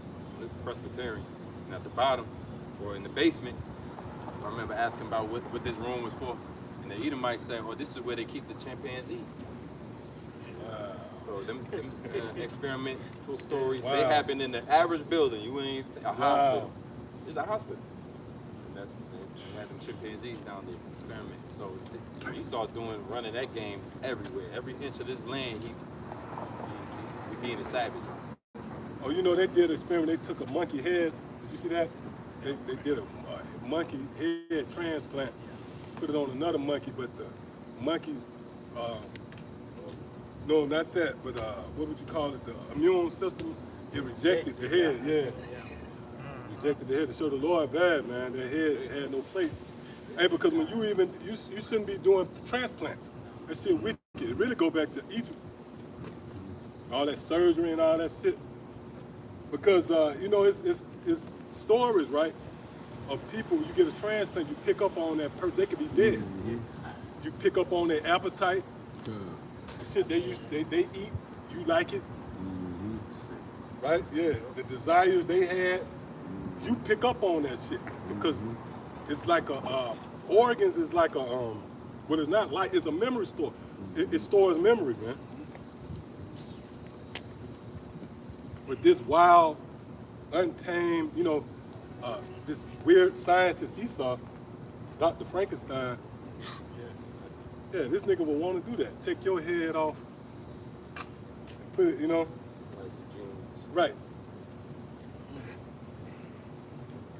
Presbyterian, and at the bottom or in the basement, I remember asking about what this room was for, and the Edomites said, "Oh, this is where they keep the chimpanzee." So them experimental stories, Wow. they happen in the average building. You ain't a hospital. It's a hospital. They had them chimpanzees down there experimenting. So Esau running that game everywhere. Every inch of this land, he's being a savage. Oh, they did an experiment. They took a monkey head. Did you see that? They did a monkey head transplant. Put it on another monkey, but the monkeys, no, not that, but what would you call it? The immune system, it rejected the head, yeah. Rejected the head to show the Lord bad, man. Their head had no place. Hey, because when you shouldn't be doing transplants. That shit wicked. It really go back to Egypt. All that surgery and all that shit. Because, it's stories, right, of people, you get a transplant, you pick up on that they could be dead. You pick up on their appetite. The shit they eat, you like it. Right? Yeah. The desires they had, you pick up on that shit. Because it's like organs is like what it's not like, it's a memory store. It stores memory, man. But this wild, untamed, this weird scientist Esau, Dr. Frankenstein, yeah, this nigga would want to do that. Take your head off and put it, right.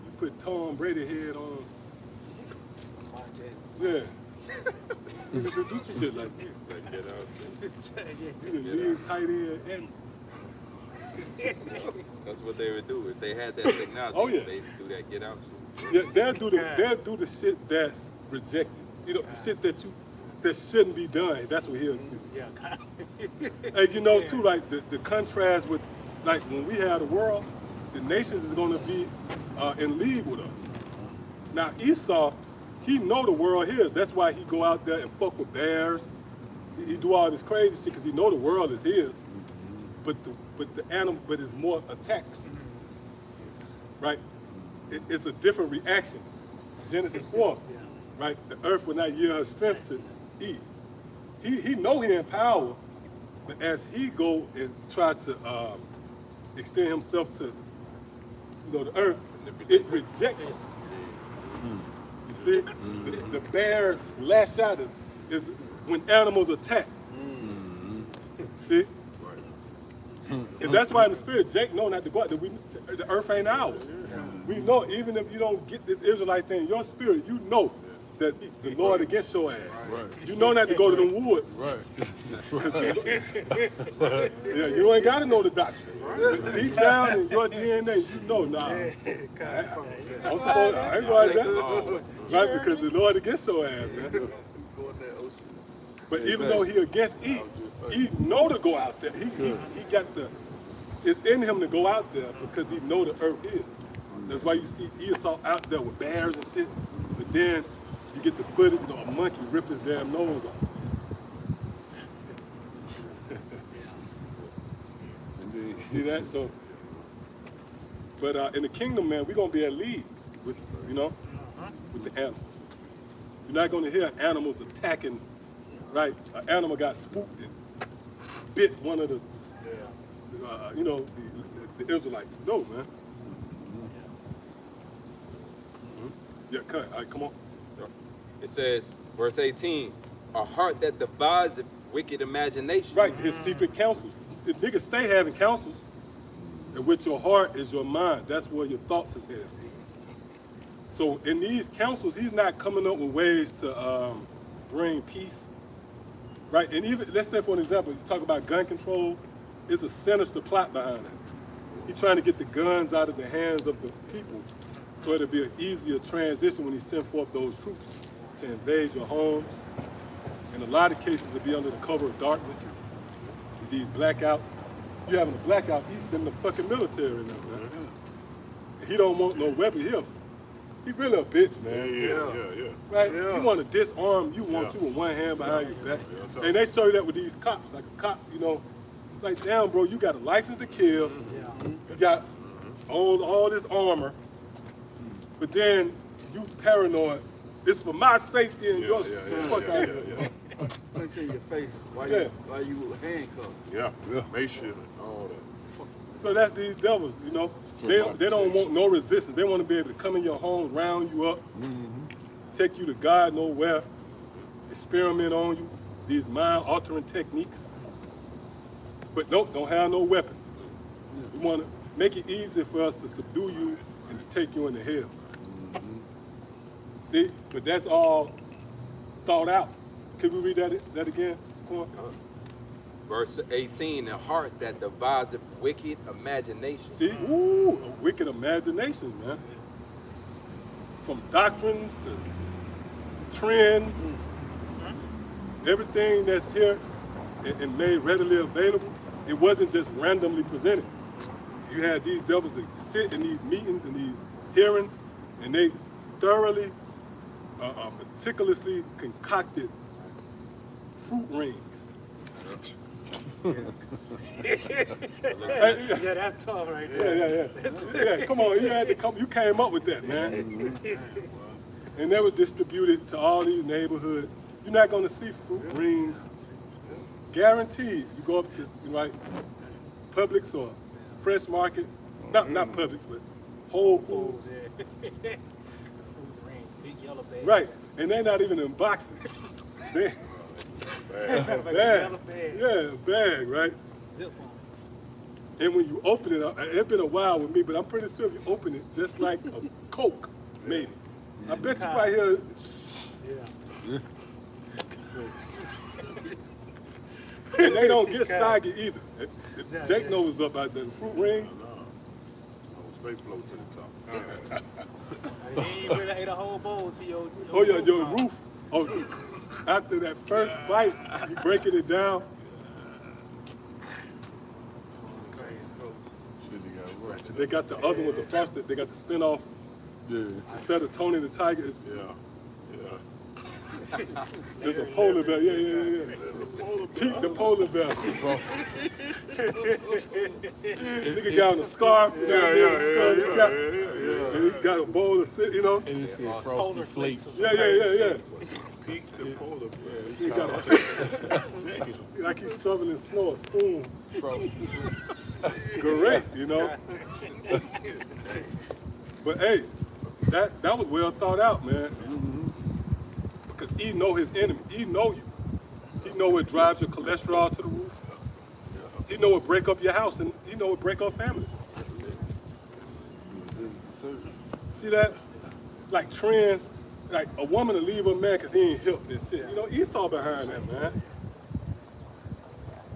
You put Tom Brady head on. Yeah. You do some shit like that. You can leave tight end and That's what they would do if they had that technology. Oh, yeah. They do that get out shit. yeah, they'll do the shit that's rejected. The shit that shouldn't be done. That's what he'll do. And too, like the contrast with, like when we have the world, the nations is gonna be in league with us. Now Esau, he know the world his. That's why he go out there and fuck with bears. He do all this crazy shit because he know the world is his. but the animal, but it's more attacks, right? It's a different reaction. Genesis 4, right? The earth will not yield her strength to Eve. He know he in power, but as he go and try to extend himself to, the earth, it rejects him. You see, the bears lash out is when animals attack. See, and that's why in the spirit, Jake know not to go out there. The earth ain't ours. We know even if you don't get this Israelite thing in your spirit, you know that the Lord against your ass. Right. You know not to go to them woods. Right. Yeah, you ain't got to know the doctrine. But deep down in your DNA, you know, nah. I ain't going that. Right, because the Lord against your ass, man. But even though he against Eve, he know to go out there. He got it's in him to go out there because he know the earth is. That's why you see Esau out there with bears and shit. But then you get the footage, a monkey rip his damn nose off. See that? So, but in the kingdom, man, we're gonna be at league with, with the animals. You're not gonna hear animals attacking, right? An animal got spooked and bit one of the, the Israelites. No, man. Yeah, cut. All right, come on. It says, verse 18, a heart that devises wicked imagination. Right, his secret counsels. The niggas stay having counsels, and with your heart is your mind. That's where your thoughts is headed. So in these counsels, he's not coming up with ways to bring peace, right? And even, let's say for an example, you talk about gun control, it's a sinister plot behind it. He's trying to get the guns out of the hands of the people so it'll be an easier transition when he send forth those troops to invade your homes. In a lot of cases, it'll be under the cover of darkness. With these blackouts. You having a blackout, he's sending the fucking military in there, man. And he don't want no weapon. He really a bitch, man. Yeah. Right? Yeah. He want to disarm you, want you with one hand behind your back. Yeah. And they show you that with these cops. Like a cop, like, damn, bro, you got a license to kill. You got all this armor. But then you paranoid. It's for my safety and yours. Fuck out of here. Punch in your face while you handcuffed. Yeah. Make sure all that. So that's these devils, They don't want no resistance. They want to be able to come in your home, round you up, take you to God nowhere, experiment on you, these mind-altering techniques. But nope, don't have no weapon. We want to make it easy for us to subdue you and to take you into hell. See? But that's all thought out. Can we read that again? Verse 18, a heart that devises wicked imagination. See? Ooh, a wicked imagination, man. From doctrines to trends, everything that's here and made readily available, it wasn't just randomly presented. You had these devils that sit in these meetings and these hearings, and they thoroughly, meticulously concocted fruit rings. Yeah, that's tough right there. Yeah, come on, you came up with that, man. And they were distributed to all these neighborhoods. You're not gonna see fruit rings. Guaranteed, you go up to, Publix or Fresh Market, not Publix, but Whole Foods. Big yellow bag. Right, and they're not even in boxes. They, bag. Yeah, a bag, right? Zip on. And when you open it up, it's been a while with me, but I'm pretty sure if you open it just like a Coke, maybe. I bet you probably hear. And they don't get soggy either. Jake knows what's up out there. The fruit rings. Straight float to the top. You ain't really ate a whole bowl to your Your roof. Oh, after that first bite, you breaking it down. They got the other with the frosted. They got the spin-off. Yeah. Instead of Tony the Tiger. Yeah. There's a polar bear. Yeah. Pete the polar bear. Nigga got on a scarf. You know what I mean? And he got a bowl of shit, you know? And it said Frosty Flakes. Yeah. Pete the polar bear. He got like he's shoveling snow, a spoon. Correct, you know? But hey, that was well thought out, man. Because he know his enemy. He know you. He know what drives your cholesterol to the roof. He know what break up your house, and he know what break up families. See that? Like trends, like a woman to leave a man because he ain't hip and shit. You know, Esau behind that, man.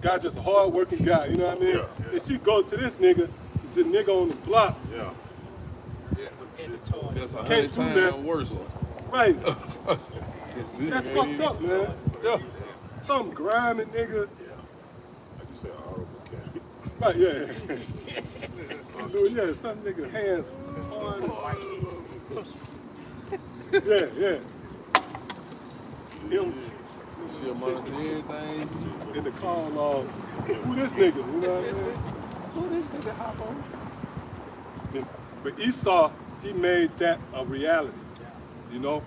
Guy just a hard-working guy, you know what I mean? And she go to this nigga, the nigga on the block. Yeah. That's Can't 100 do that. times worse. Right. That's fucked up, man. Yeah. Some grimy nigga. Like you said, audible cat. Right, yeah. Yeah, some nigga hands on. Yeah. Him She'll monitor everything. in the car log. Who this nigga? You know what I mean? Who this nigga hop on? But Esau, he made that a reality. You know?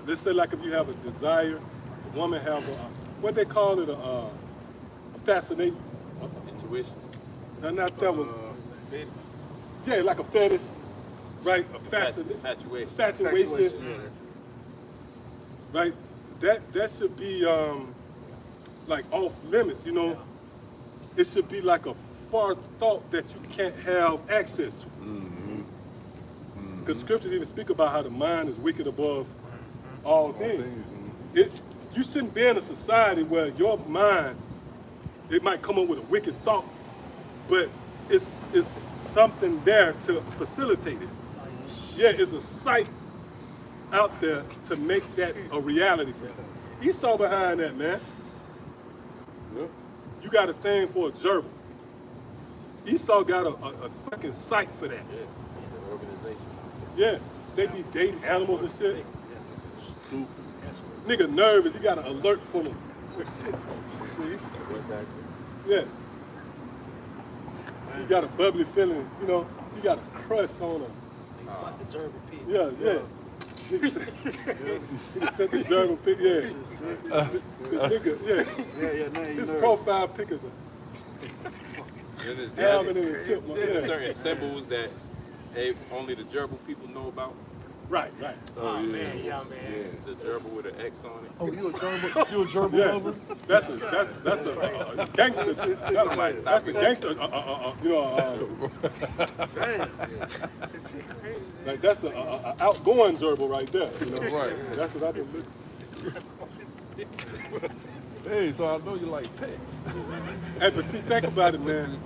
Let's say like if you have a desire, a woman have a, what they call it, a fascination. Intuition. No, not that one. Yeah, like a fetish, right? A Infatuation. infatuation, right? That should be like off limits, you know? It should be like a far thought that you can't have access to. Because the scriptures even speak about how the mind is wicked above all things. You shouldn't be in a society where your mind, it might come up with a wicked thought, but it's something there to facilitate it. Yeah, it's a sight out there to make that a reality for you. Esau behind that, man. You got a thing for a gerbil. Esau got a fucking sight for that. Yeah, it's an organization. Yeah, they be dating animals and shit. Stupid. Nigga nervous, he got an alert for them. Shit. Exactly. Yeah. He got a bubbly feeling, you know, he got a crush on her. Yeah. Nigga sent the German pic, yeah. The nigga, his profile pic is a Alvin and a chipmunk. There's certain symbols that only the gerbil people know about. Right. Oh, man. It's a gerbil with an X on it. Oh, you a gerbil Yeah, lover? that's a gangster. That's a gangster. Like that's a outgoing gerbil right there. You know? Right. That's what I've been looking. Hey, so I know you like pets. Hey, but see, think about it, man.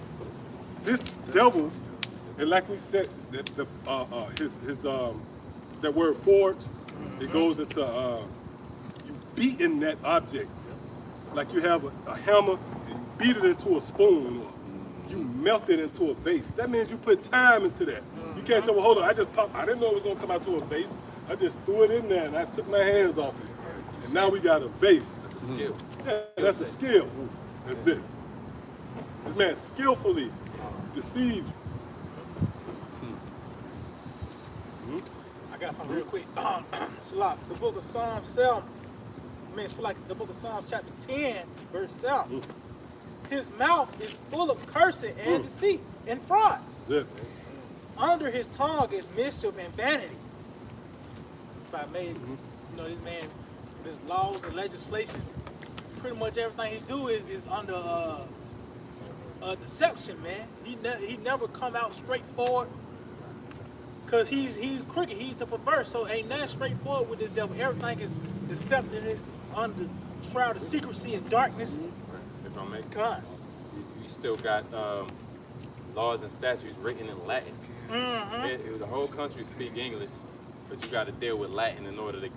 This devil, and like we said, that word forge, it goes into you beating that object. Like you have a hammer and you beat it into a spoon or you melt it into a vase. That means you put time into that. You can't say, well, hold on, I didn't know it was gonna come out to a vase. I just threw it in there and I took my hands off it. And now we got a vase. That's a skill. Yeah, that's a skill. That's it. This man skillfully deceived you. I got something real quick. Salak, the book of Psalms, the book of Psalms chapter 10, verse 7. His mouth is full of cursing and deceit and fraud. That's it. Under his tongue is mischief and vanity. If I made, this man, his laws and legislations, pretty much everything he do is under deception, man. He never come out straightforward. Cause he's crooked, he's the perverse, so ain't nothing straightforward with this devil. Everything is deceptiveness, under shroud of secrecy and darkness. If I may, God. you still got laws and statutes written in Latin. The whole country speak English, but you got to deal with Latin in order to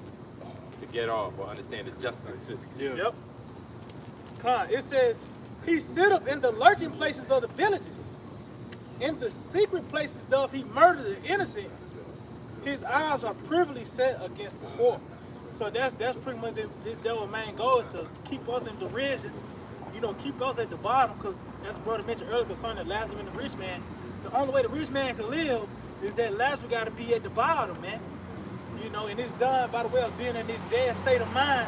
get off or understand the justice system. Yep. God, it says, he sitteth in the lurking places of the villages. In the secret places doth he murder the innocent. His eyes are privily set against the poor. So that's pretty much this devil's main goal is to keep us in derision, keep us at the bottom. Because as brother mentioned earlier concerning Lazarus and the rich man, the only way the rich man can live is that Lazarus got to be at the bottom, man. And it's done by the way of being in this dead state of mind.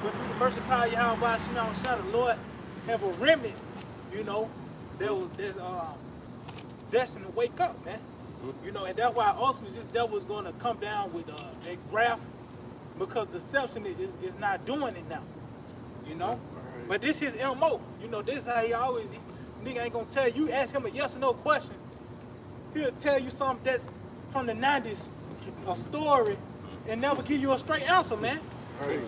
But through the mercy power of Yahweh Shema, the Lord have a remnant, that's destined to wake up, man. And that's why ultimately this devil is going to come down with that wrath, because deception is not doing it now, Right. But this is his MO. This is how he always, nigga ain't going to tell you, ask him a yes or no question, he'll tell you something that's from the 90s, a story, and never give you a straight answer, man. Right.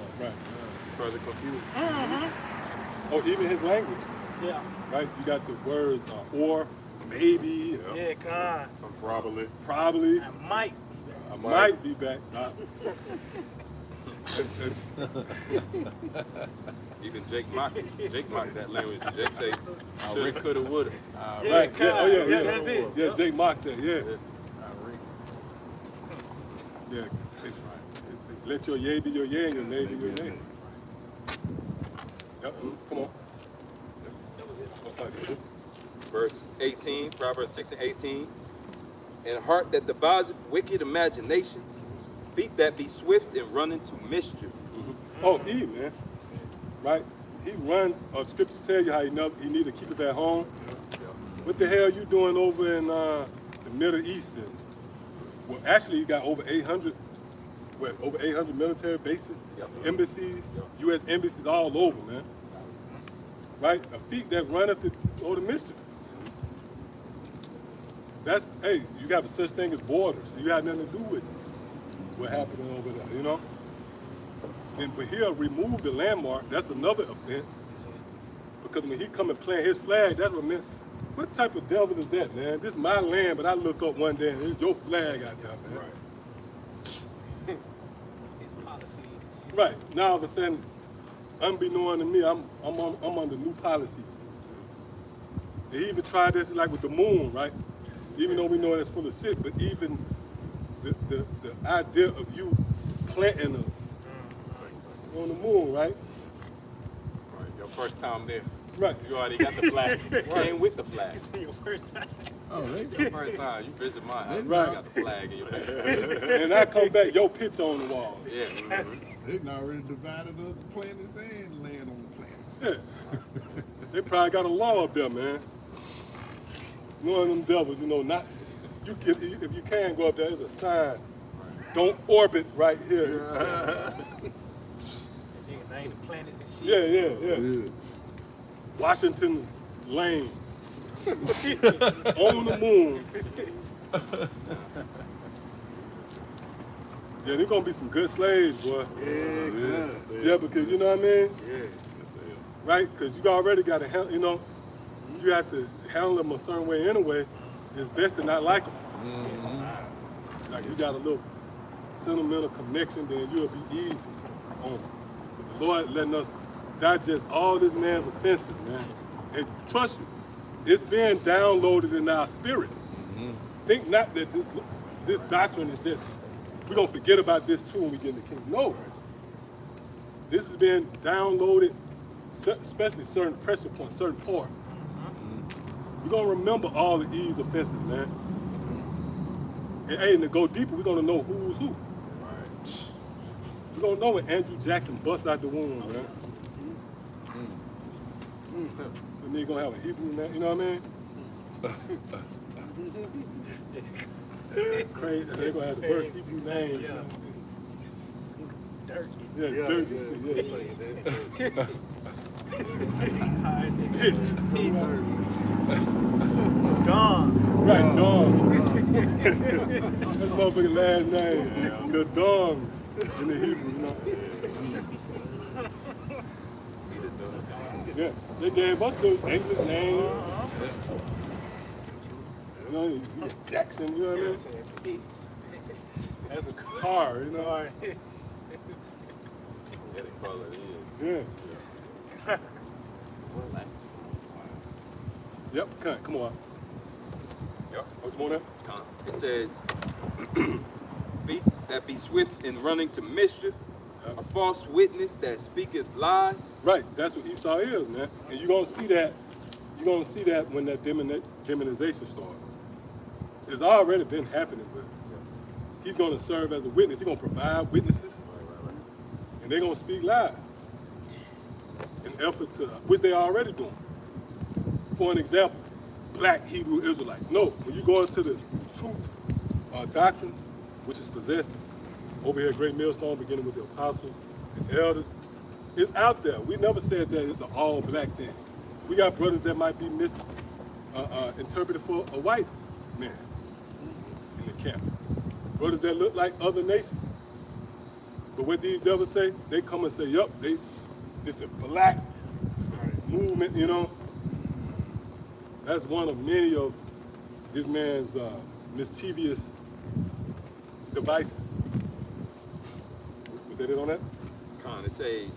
Further confusion. Mm-hmm. Oh, even his language. Yeah. Right? You got the words or, maybe, Yeah, God. Some probably. probably, I might. I might be back. Even Jake mocked that language. Jake say, shoulda, coulda, woulda. Yeah, Right, yeah, oh yeah, yeah. that's it. Yeah, Jake mocked that, yeah. Yeah. Let your yea be your yea and your nay be your nay. Yep, come on. Verse 18, Proverbs 6 and 18. And a heart that deviseth wicked imaginations, feet that be swift and run into mischief. Oh, Eve, man. Right? He runs, scriptures tell you how he need to keep it at home. What the hell you doing over in the Middle East? Well, actually, you got over 800 military bases, embassies, U.S. embassies all over, man. Right? A feet that run up to go to mischief. That's, hey, you got such thing as borders. You got nothing to do with what happening over there, But he'll remove the landmark. That's another offense. Because when he come and plant his flag, that's what meant. What type of devil is that, man? This is my land, but I look up one day and there's your flag out there, man. Right. Now all of a sudden, unbeknown to me, I'm under new policy. They even tried this like with the moon, right? Even though we know that's full of shit, but even the idea of you planting on the moon, right? Right, your first time there. Right. You already got the flag. You came with the flag. It's your first time. Oh, they Your first time, you visit my house, Right. you got the flag in your back. And I come back, your picture on the wall. Yeah. They've already divided up the planets and land on the planets. Yeah. They probably got a law up there, man. One of them devils, not you can if you can go up there, there's a sign. Don't orbit right here. Nigga name the planets and shit. Yeah. Washington's lane. On the moon. Yeah, there's gonna be some good slaves, boy. Yeah, because you know what I mean? Yeah. Right? Because you already got to, you have to handle them a certain way anyway. It's best to not like them. Like you got a little sentimental connection, then you'll be easy on them. But the Lord letting us digest all this man's offenses, man. And trust you, it's being downloaded in our spirit. Think not that this doctrine is just, we're going to forget about this too when we get in the kingdom. No. This is being downloaded, especially certain pressure points, certain parts. We're going to remember all of these offenses, man. And hey, to go deeper, we're going to know who's who. We're going to know when Andrew Jackson busts out the womb, man. The nigga going to have a Hebrew name, you know what I mean? Crazy, they're going to have the worst Hebrew name. Yeah. Dirty. Yeah, dirty shit, yeah. Bitch. Gone. Right, Dong. That's motherfucking last name. The Dongs in the Hebrew, Yeah, they gave us the English name. You get Jackson, you know what I mean? That's a guitar, you know? Yeah, they call it in. Yeah. Yep, come on. Yep. What's more than It says, feet that be swift in running to mischief, A false witness that speaketh lies. Right, that's what Esau is, man. And you're gonna see that. You're gonna see that when that demonization starts. It's already been happening, but he's gonna serve as a witness. He's gonna provide witnesses, and they're gonna speak lies. An effort to, which they already doing. For an example, black Hebrew Israelites. No, when you go into the true doctrine, which is possessed over here at Great Millstone, beginning with the apostles and elders, it's out there. We never said that it's an all black thing. We got brothers that might be misinterpreted for a white man in the camps. Brothers that look like other nations. But what these devils say, they come and say, yup, it's a black movement, you know. That's one of many of this man's mischievous devices. Was that it on that? Con, it say a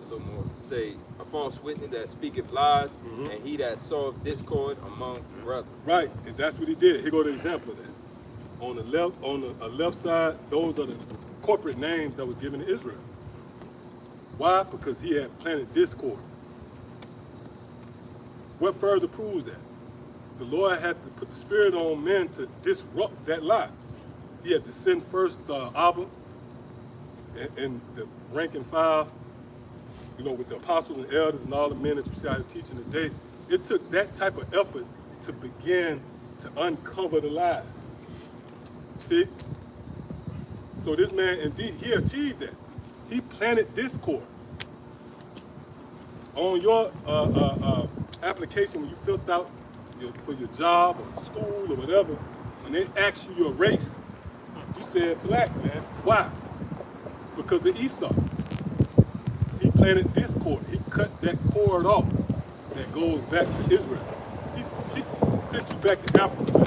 little more. It say a false witness that speaketh lies, and he that soweth discord among brothers. Right, and that's what he did. Here go the example of that. On the left side, those are the corporate names that was given to Israel. Why? Because he had planted discord. What further proves that? The Lord had to put the spirit on men to disrupt that lie. He had to send first Abba and the rank and file, you know, with the apostles and elders and all the men that you see out teaching today. It took that type of effort to begin to uncover the lies. See? So this man, indeed, he achieved that. He planted discord. On your application, when you filled out for your job or school or whatever, and they asked you your race, you said black, man. Why? Because of Esau. He planted discord. He cut that cord off that goes back to Israel. He sent you back to Africa, man.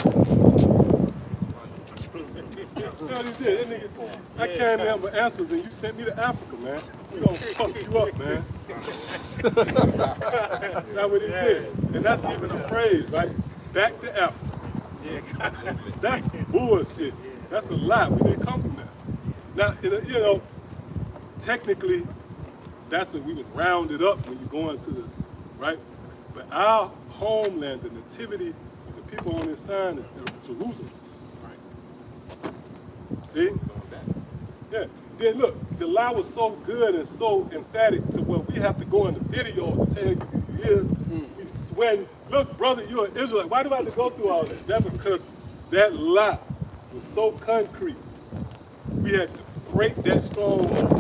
You know what he did? That nigga, I can't remember answers, and you sent me to Africa, man. We gonna fuck you up, man. That's what he did. And that's even a phrase, right? Back to Africa. That's bullshit. That's a lie. We didn't come from that. Now, you know, technically, that's what we would round it up when you go into the, right? But our homeland, the nativity of the people on this sign is Jerusalem. See? Yeah. Then look, the lie was so good and so emphatic to where we have to go in the video to tell you, we sweating, look, brother, you're an Israelite. Why do I have to go through all that? That's because that lie was so concrete. We had to break that stronghold.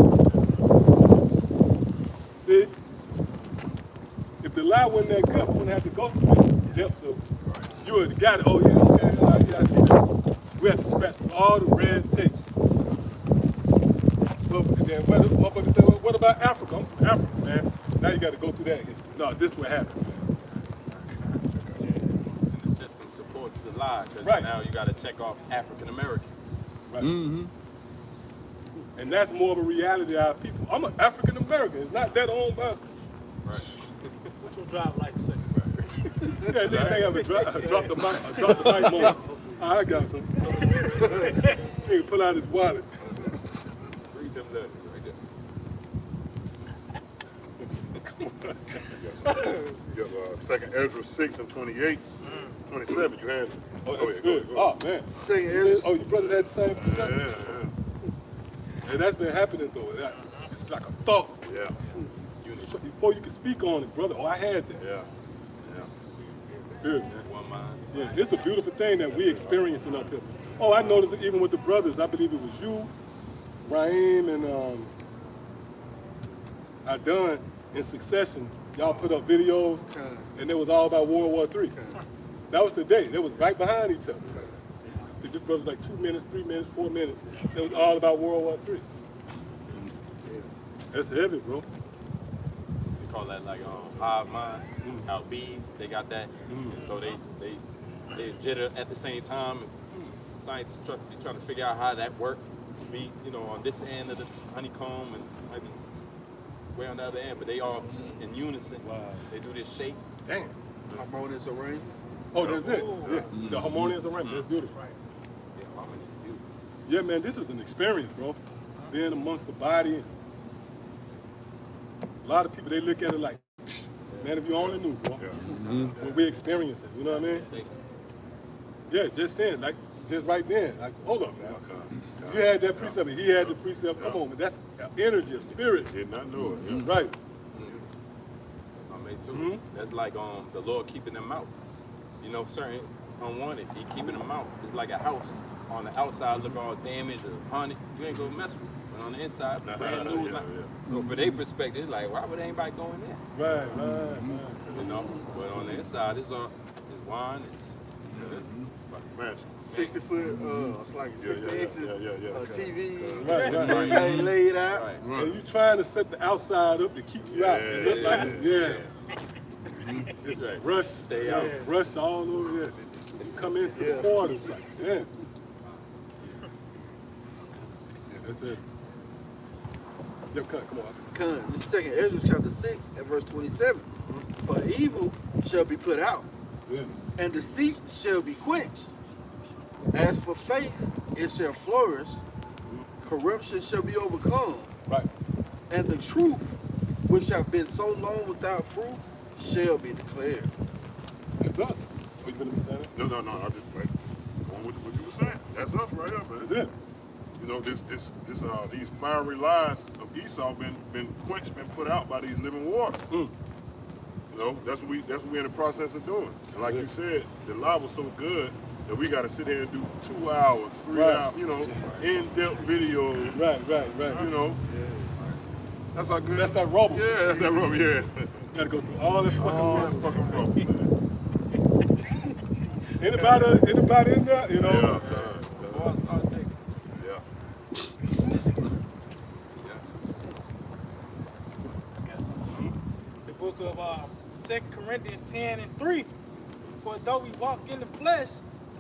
See? If the lie wasn't that good, we wouldn't have to go through the depth of, you would have got it, oh yeah, okay, I see that. We had to scratch all the red tape. And then motherfuckers say, well, what about Africa? I'm from Africa, man. Now you got to go through that history. No, this what happened, man. And the system supports the lie, because now you got to check off African American. Right. Mm-hmm. And that's more of a reality of our people. I'm an African American. It's not that owned by. Right. What's your driver's license say? Yeah, they think I dropped the mic more. I got some. Nigga pull out his wallet. Read them letters right there. You got 2nd Ezra 6 and 28, 27. You had it. Oh, that's good. Oh, man. Second Ezra. Oh, you brothers had the same perception? Yeah. And that's been happening, though. It's like a thought. Yeah. Before you can speak on it, brother, oh, I had that. Yeah. Spirit, man. One mind. Yeah, it's a beautiful thing that we experiencing up here. Oh, I noticed it even with the brothers. I believe it was you, Raheem, and Adon in succession. Y'all put up videos, and it was all about World War III. That was the day. They was right behind each other. They just brothers like 2 minutes, 3 minutes, 4 minutes. It was all about World War III. That's heavy, bro. They call that like hive mind. Out bees, they got that, and so they jitter at the same time. Scientists be trying to figure out how that worked. Be on this end of the honeycomb and maybe way on the other end, but they all in unison. Wow. They do this shape. Damn. Harmonious arrangement. Oh, that's it. Yeah. The harmonious arrangement. That's beautiful. Right. Yeah, harmony is beautiful. Yeah, man, this is an experience, bro. Being amongst the body, A lot of people, they look at it like, man, if you only knew, boy, what we're experiencing, you know what I mean? Yeah, just saying, like, just right then, like, hold up, man. You had that precept, and he had the precept. Come on, man, that's energy, a spirit. Did not know it. Yeah. Right. I mean, too. That's like the Lord keeping them out. You know, certain unwanted, he keeping them out. It's like a house. On the outside, look all damaged or haunted. You ain't gonna mess with it. But on the inside, brand new. So for their perspective, it's like, why would anybody go in there? Right. You know, but on the inside, it's wine. It's Mansion. 60 foot, it's like 60 inches TV, Right. everything laid out. right. And you trying to set the outside up to keep you out. It look like it. That's right. Rush, Stay out. rush all over there. You come into the quarters, like, yeah, that's it. Yo, come on. Come, this is 2nd Ezra chapter 6 and verse 27. For evil shall be put out, Yeah. and deceit shall be quenched. As for faith, it shall flourish. Corruption shall be overcome, Right. and the truth, which have been so long without fruit, shall be declared. That's us. Oh, you finna be saying that? No. I just like going with what you were saying. That's us right here, man. That's it. You know, these fiery lies of Esau been quenched, been put out by these living waters. You know, that's what we're in the process of doing. And like you said, the lie was so good that we got to sit here and do 2 hours, 3 hours, you know, in-depth videos. Right. You know, that's how good. That's that rubber. Yeah, that's that rubber. Yeah, Gotta go through all that fucking rubber, man. Anybody in there, you know? Yeah. The book of 2 Corinthians 10 and 3. For though we walk in the flesh,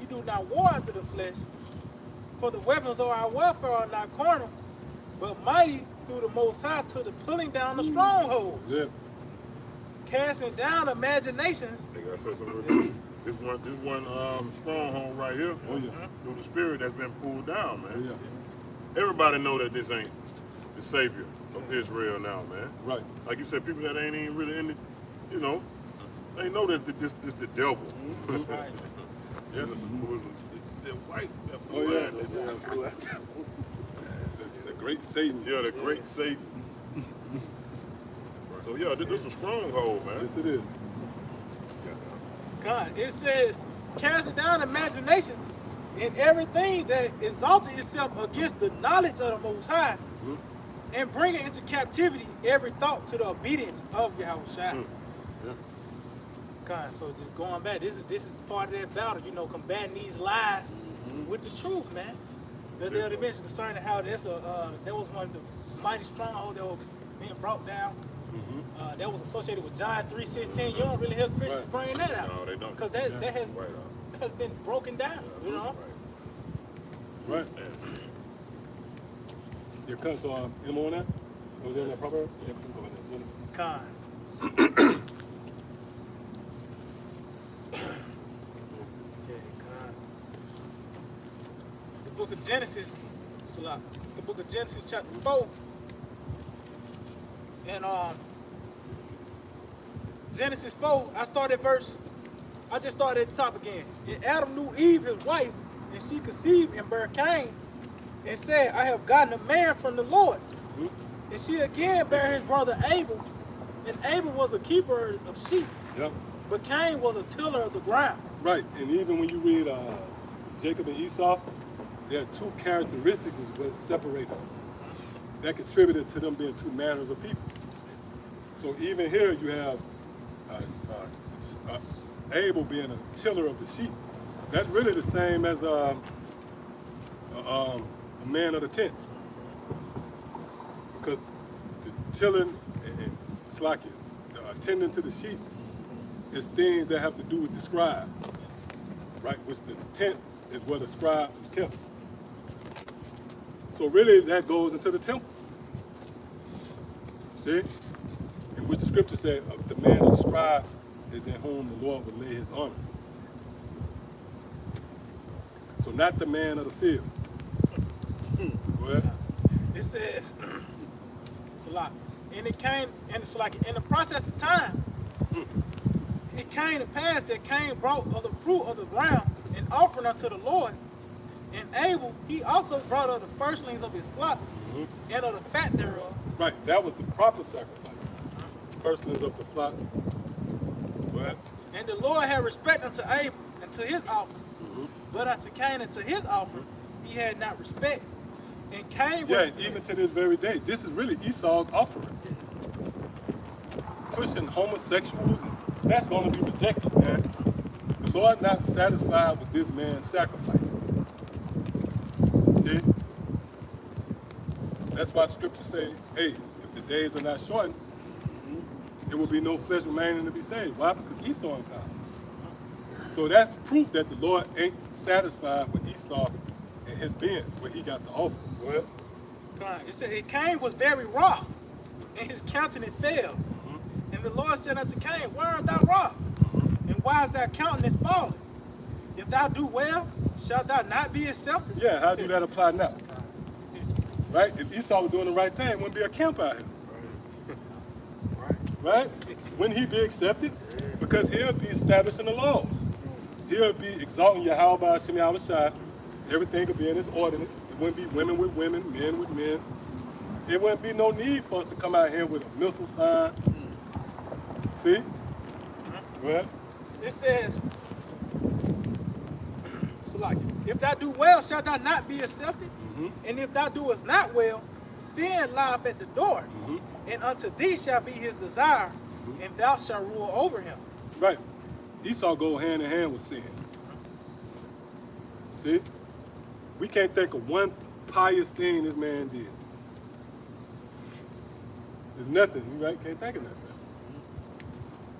we do not war after the flesh. For the weapons of our warfare are not carnal, but mighty through the Most High to the pulling down the strongholds, Yeah. casting down imaginations. They got something to do. This one stronghold right here. Oh, yeah. Through the spirit that's been pulled down, man. Oh, yeah. Everybody know that this ain't the savior of Israel now, man. Right. Like you said, people that ain't even really in it, you know, they know that this the devil. Right. Yeah, the white, that Oh, blue yeah. eyed, The great Satan. yeah, the great Satan. So yeah, this is a stronghold, man. Yes, it is. God, it says, casting down imaginations and everything that exalted itself against the knowledge of the Most High, and bringing into captivity every thought to the obedience of Yahushua. Yeah. God, so just going back, this is part of that battle, you know, combating these lies with the truth, man. The other mentioned concerning how that was one of the mighty strongholds that was being brought down. That was associated with John 3:16. You don't really hear Christians bringing that out. No, they don't. Because that Right has been broken down, you know. Right. Here comes M on that. Was there that proverb? Yeah, we can go ahead and Genesis. Con. Okay, con. The book of Genesis, Salah. The book of Genesis, chapter 4. And Genesis 4, I just started at the top again. And Adam knew Eve, his wife, and she conceived and bare Cain, and said, I have gotten a man from the Lord. And she again bare his brother Abel, and Abel was a keeper of sheep, Yep. but Cain was a tiller of the ground. Right. And even when you read Jacob and Esau, there are two characteristics is what separate them. That contributed to them being two manners of people. So even here you have Abel being a tiller of the sheep. That's really the same as a man of the tent. Because the tilling and slacking, attending to the sheep, is things that have to do with the scribe, right? Which the tent is where the scribes was kept. So really that goes into the temple. See? In which the scripture said, the man of the scribe is in whom the Lord would lay his honor. So not the man of the field. Go ahead. It says, Salah, And it came, and it's like in the process of time, it came to pass that Cain brought of the fruit of the ground an offering unto the Lord. And Abel, he also brought of the firstlings of his flock and of the fat thereof. Right, that was the proper sacrifice. Firstlings of the flock. What? And the Lord had respect unto Abel and to his offering. But unto Cain and to his offering, he had not respect. And Cain was... Yeah, even to this very day. This is really Esau's offering. Pushing homosexuals, that's going to be rejected, man. The Lord not satisfied with this man's sacrifice. See? That's why the scriptures say, hey, if the days are not shortened, there will be no flesh remaining to be saved. Why? Because Esau ain't come. So that's proof that the Lord ain't satisfied with Esau and his being, where he got the offer. Well, it said, Cain was very wroth, and his countenance fell. And the Lord said unto Cain, why art thou wroth? And why is thy countenance fallen? If thou do well, shalt thou not be accepted? yeah, how do that apply now? Right? If Esau was doing the right thing, it wouldn't be a camp out here. Right? Wouldn't he be accepted? Because he'll be establishing the laws. He'll be exalting Yahweh by Hashem Yahushua. Everything will be in his ordinance. It wouldn't be women with women, men with men. It wouldn't be no need for us to come out here with a missile sign. See? Well, It says, so like, if thou do well, shalt thou not be accepted? And if thou doest not well, sin lieth at the door. And unto thee shall be his desire, and thou shalt rule over him. right. Esau go hand in hand with sin. See? We can't think of one pious thing this man did. There's nothing, you right? Can't think of nothing.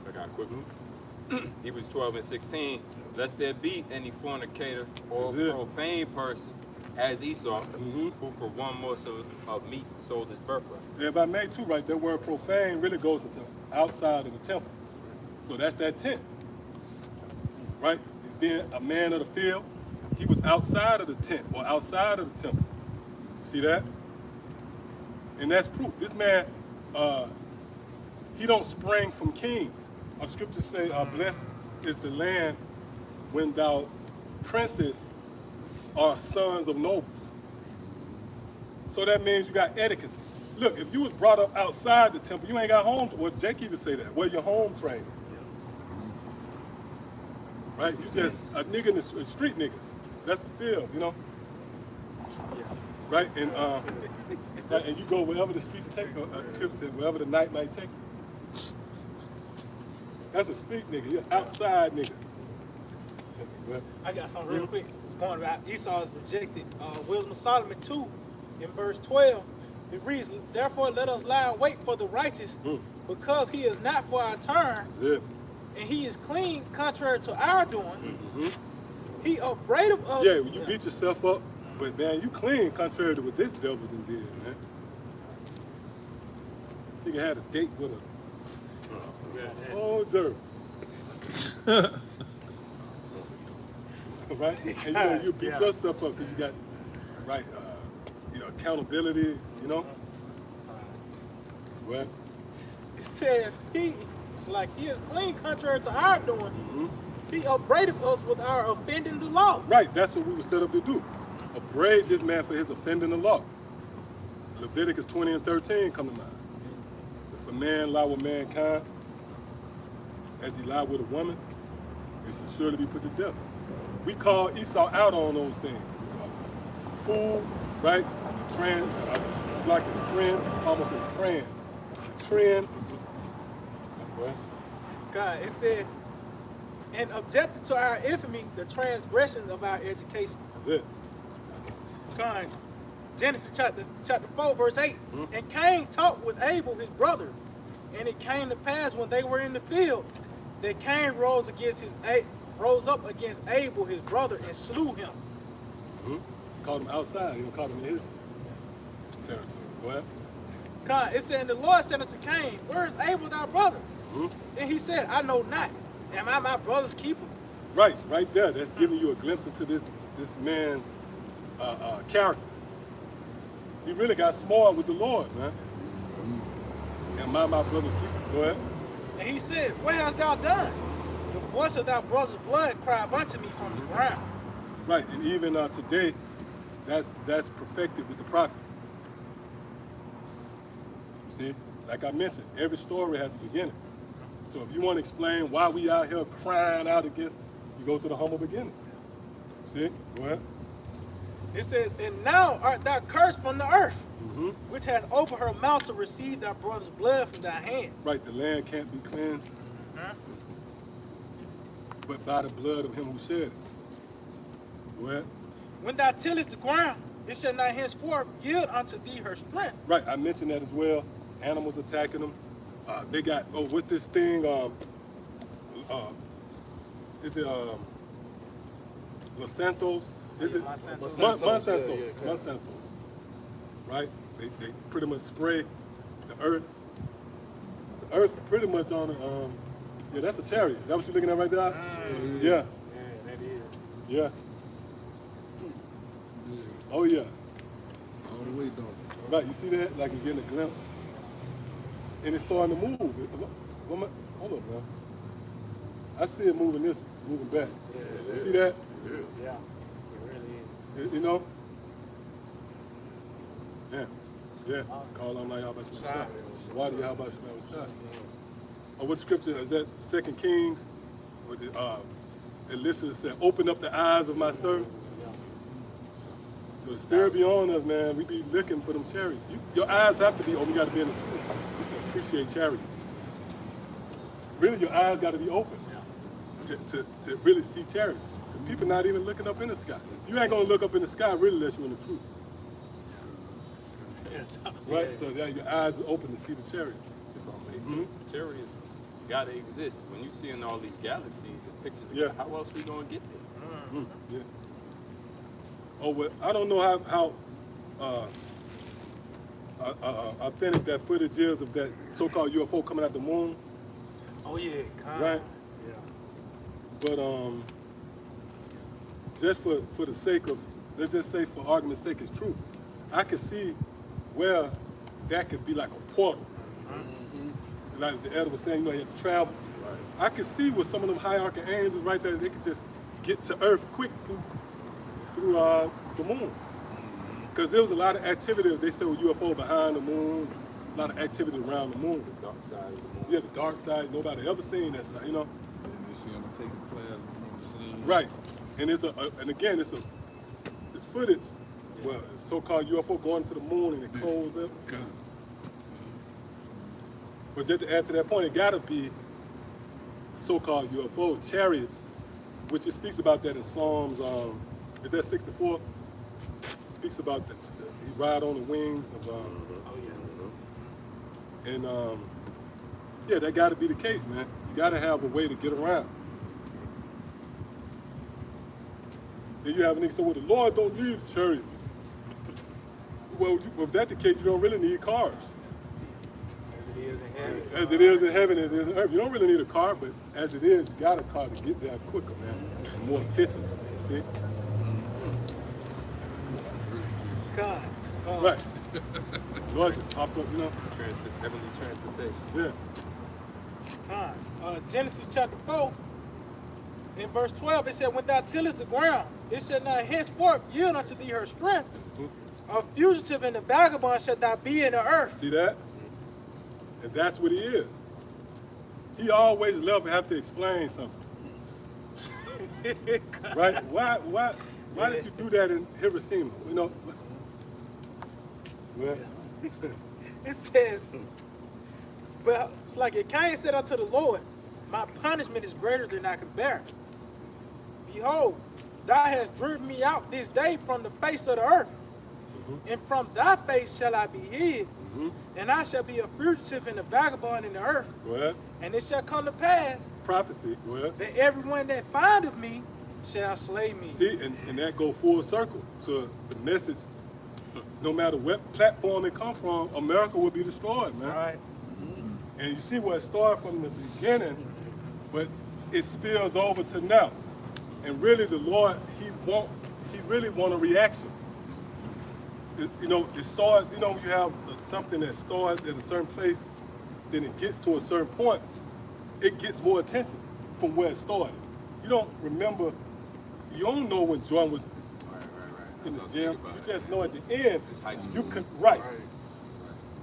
I got a quick one. Hebrews 12 and 16. Lest there be any fornicator or That's it. profane person as Esau, who for one morsel of meat sold his birthright. And if I may too, right, that word profane really goes into outside of the temple. So that's that tent. Right? Being a man of the field, he was outside of the tent or outside of the temple. See that? And that's proof. This man, he don't spring from kings. Our scriptures say, blessed is the land when thou princes are sons of nobles. So that means you got etiquette. Look, if you was brought up outside the temple, you ain't got home. Well, Jake even say that. Where your home training? Right? You just a nigga in the street nigga. That's the field, you know. Right? And right, and you go wherever the streets take. The scripture said wherever the night might take you. That's a street nigga. You're outside nigga. I got something real quick. Going about Esau is rejected. Wisdom of Solomon 2, in verse 12, it reads, therefore let us lie in wait for the righteous, because he is not for our turn, That's it. and he is clean contrary to our doings. He upbraided us. Yeah, you beat yourself up, but man, you clean contrary to what this devil done did, man. Nigga had a date with a jerk. Right? And you know, you beat yourself up because you got, right, accountability, you know? Well, It says it's like he is clean contrary to our doings. He upbraided us with our offending the law. right, that's what we were set up to do. Upbraid this man for his offending the law. Leviticus 20 and 13 come to mind. If a man lie with mankind, as he lied with a woman, it should surely be put to death. We call Esau out on those things. Fool, right? The trend, it's like a trend, almost a trend. Trend. Well, God, it says, and objected to our infamy, the transgressions of our education. that's it. God, Genesis chapter 4, verse 8. And Cain talked with Abel, his brother. And it came to pass when they were in the field that Cain rose up against Abel, his brother, and slew him. Called him outside, he don't call him in his territory. Well, God, it said, and the Lord said unto Cain, where is Abel thy brother? And he said, I know not. Am I my brother's keeper? right there, that's giving you a glimpse into this man's character. He really got smart with the Lord, man. and my brother's keeper. Go ahead. And he said, what hast thou done? The voice of thy brother's blood cried unto me from the ground. Right, and even today, that's perfected with the prophets. See, like I mentioned, every story has a beginning. So if you want to explain why we out here crying out against, you go to the humble beginnings. See, go ahead. It says, and now art thou cursed from the earth, Mm-hmm. which hath opened her mouth to receive thy brother's blood from thy hand. Right, the land can't be cleansed, but by the blood of him who shed it. Go ahead. When thou tillest the ground, it shall not henceforth yield unto thee her strength. Right, I mentioned that as well. Animals attacking them. They got, what's this thing? Is it Los Santos? Is it Monsanto's. Monsanto's? Yeah. Monsanto's. Right? They pretty much spray the earth. The earth pretty much on the, yeah, that's a chariot. That what you're looking at right there? Yeah. Yeah, that is. Yeah. Yeah. Oh yeah. All the way down. Right, you see that? Like you're getting a glimpse. And it's starting to move. Hold up, man. I see it moving back. You see that? Yeah, it really is. You know? Yeah. Yeah. Call on like how about you shot? Why do you how about you shot? Oh, what scripture is that? 2 Kings, where Elisha said, "Open up the eyes of my servant." So the spirit be on us, man. We be looking for them chariots. Your eyes have to be open. You got to be in the truth. You can appreciate chariots. Really, your eyes got to be open to really see chariots. 'Cause people not even looking up in the sky. You ain't gonna look up in the sky really unless you're in the truth. Right? So that your eyes are open to see the chariots. Chariots gotta exist. When you see in all these galaxies and pictures, of Yeah. God, how else we gonna get there? Yeah. Oh, well, I don't know how authentic that footage is of that so-called UFO coming out the moon, Oh yeah, right? Yeah. But just for the sake of, let's just say for argument's sake, it's true. I could see where that could be like a portal. Like the elder was saying, you know, he had to travel. Right. I could see with some of them hierarchical angels right there, they could just get to Earth quick through the moon. Because there was a lot of activity, they said with UFO behind the moon, a lot of activity around the moon. The dark side of the moon. Yeah, the dark side, nobody ever seen that side, you know? And they see them taking plasma from the sun. Right. And and again, it's footage where so-called UFO going to the moon and it closed up. God. But just to add to that point, it gotta be so-called UFO chariots, which it speaks about that in Psalms, is that 64? It speaks about that he ride on the wings of, and yeah, that gotta be the case, man. You gotta have a way to get around. Then you have a nigga say, well, the Lord don't need a chariot. Well, if that's the case, you don't really need cars. As it is in heaven, as it is in earth. You don't really need a car, but as it is, you got a car to get there quicker, man, and more efficient. See? God. Right. Lord just popped up, you know? Heavenly transportation. Yeah. God. Genesis chapter 4, in verse 12, it said, when thou tillest the ground, it shall not henceforth yield unto thee her strength. A fugitive and a vagabond shall thou be in the earth. See that? And that's what he is. He always love to have to explain something. Right? Why did you do that in Hiroshima? You know? Well, It says, but it's like it Cain said unto the Lord, my punishment is greater than I can bear. Behold, thou hast driven me out this day from the face of the earth, and from thy face shall I be hid, and I shall be a fugitive and a vagabond in the earth. go ahead. And it shall come to pass Prophecy, go ahead. that everyone that findeth me shall slay me. See, and that go full circle to the message. No matter what platform it come from, America will be destroyed, man. Right. And you see where it started from the beginning, but it spills over to now. And really, the Lord, He really want a reaction. You know, it starts. You know, when you have something that starts at a certain place, then it gets to a certain point, it gets more attention from where it started. You don't remember, you don't know when Jordan was Right. in the That's what I was gym. thinking You about. just know at the end, It's high school. you can, right.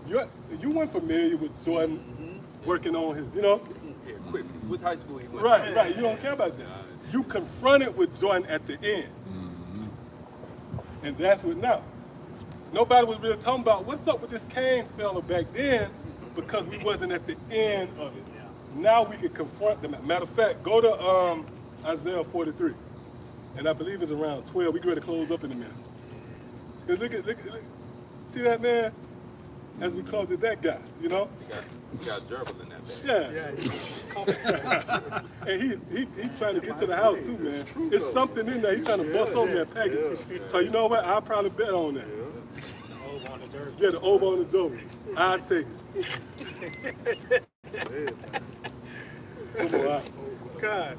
You weren't familiar with Jordan working on his, you know? Yeah, quick. With high school, he went. Right. You don't care about that. You confronted with Jordan at the end. And that's what now. Nobody was really talking about what's up with this Kane fella back then because we wasn't at the end of it. Now we can confront them. Matter of fact, go to Isaiah 43. And I believe it's around 12. We get ready to close up in a minute. 'Cause look. See that man? As we close it, that guy, you know? You got gerbil in that bag. Yeah. And he trying to get to the house too, man. It's something in there. He trying to bust open that package. So you know what? I'll probably bet on that. Yeah, the over on the Joe. I'll take it. Come on. God,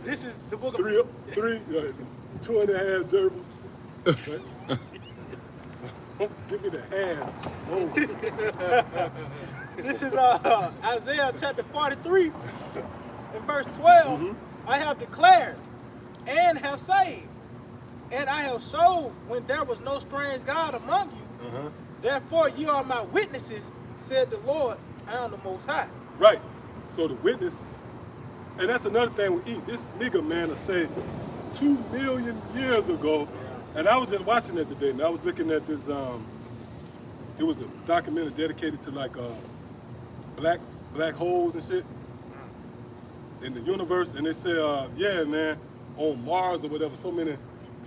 this is the book of 2.5 gerbils. Right? Give me the half. Oh. This is Isaiah chapter 43 and verse 12. I have declared and have saved, and I have showed when there was no strange God among you. Therefore ye are my witnesses, said the Lord, I am the Most High. Right. So the witness, and that's another thing we eat. This nigga man will say 2 million years ago, and I was just watching it today, and I was looking at this, it was a documentary dedicated to like black holes and shit in the universe, and they said, yeah, man, on Mars or whatever, so many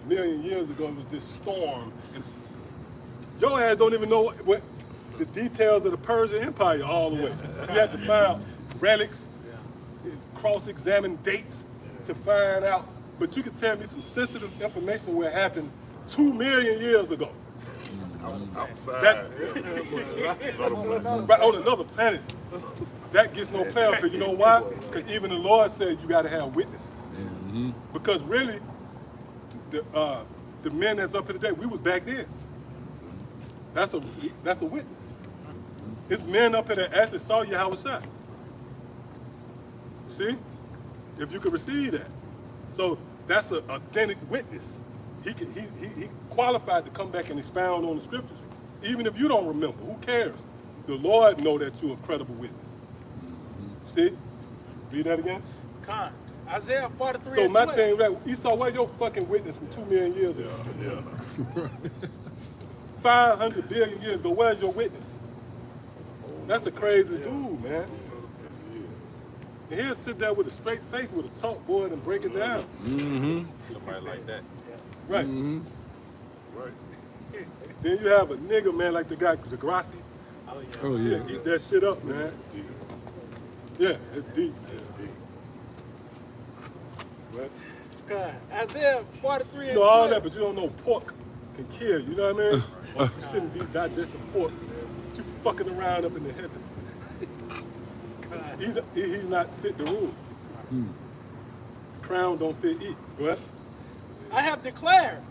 million years ago, it was this storm, and your ass don't even know what the details of the Persian Empire all the way. You had to find relics, cross-examine dates to find out, but you can tell me some sensitive information where it happened 2 million years ago. Outside. Right on another planet. That gets no play because you know why? Because even the Lord said you got to have witnesses. Because really, the men that's up here today, we was back then. That's a witness. It's men up here that actually saw you how it was shot. See? If you could receive that. So that's an authentic witness. He qualified to come back and expound on the scriptures. Even if you don't remember, who cares? The Lord know that you're a credible witness. See? Read that again. Con. Isaiah 43 So and my 12. thing, right, Esau, where your fucking witness from 2 million years ago? 500 billion years ago, where's your witness? That's a crazy dude, man. And he'll sit there with a straight face with a chalkboard and break it down. Somebody like that. Right. Right. Then you have a nigga, man, like the guy, Degrassi. Oh Yeah, yeah. eat that shit up, man. Yeah, it's deep. Right? Con. Isaiah 43 You and know all 12. that, but you don't know pork can kill, you know what I mean? Or you shouldn't be digesting pork. But you fucking around up in the heavens. He's not fit to rule. Crown don't fit eat. What? I have declared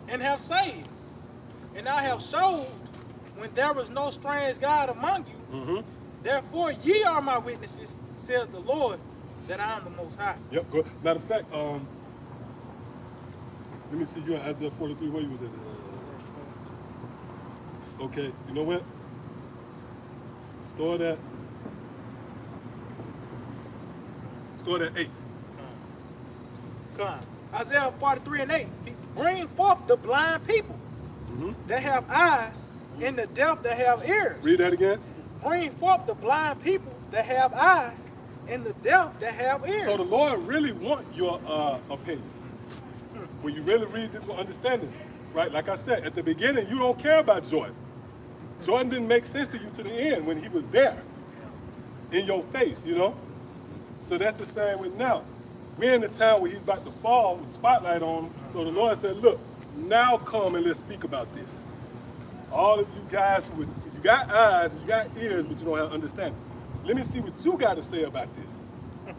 and have saved, and I have showed when there was no strange God among you. Therefore ye are my witnesses, said the Lord, that I am the Most High. Yep, good. Matter of fact, let me see, you in Isaiah 43, where you was at? Okay, you know what? Store that 8. Con. Isaiah 43 and 8. Bring forth the blind people that have eyes, and the deaf that have ears. Read that again. Bring forth the blind people that have eyes, and the deaf that have ears. So the Lord really want your opinion. When you really read this with understanding, right? Like I said, at the beginning, you don't care about Jordan. Jordan didn't make sense to you to the end when he was there, in your face, you know? So that's the same with now. We're in the time where he's about to fall with the spotlight on him. So the Lord said, look, now come and let's speak about this. All of you guys, you got eyes, you got ears, but you don't have understanding. Let me see what you got to say about this. You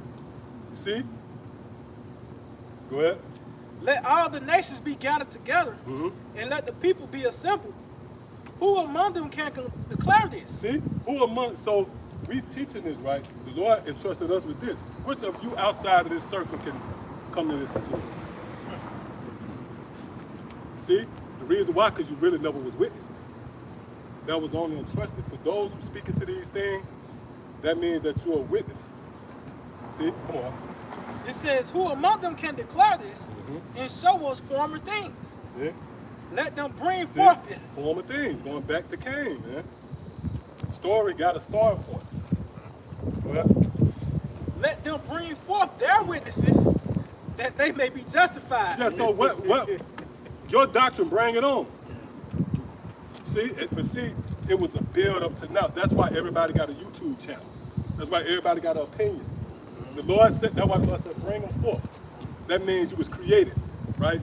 see? Go ahead. Let all the nations be gathered together, and let the people be assembled. Who among them can declare this? See? Who among, so we teaching this, right? The Lord entrusted us with this. Which of you outside of this circle can come to this conclusion? See? The reason why, because you really never was witnesses. That was only entrusted for those who speaking to these things. That means that you're a witness. See? Come on. It says, who among them can declare this and show us former things? Yeah. Let them bring See? forth it. Former things, going back to Cain, man. Story got a starting point. Well, Let them bring forth their witnesses that they may be justified. yeah, so what your doctrine, bring it on. See, but see, it was a build up to now. That's why everybody got a YouTube channel. That's why everybody got an opinion. The Lord said, that's why the Lord said, bring them forth. That means you was created, right,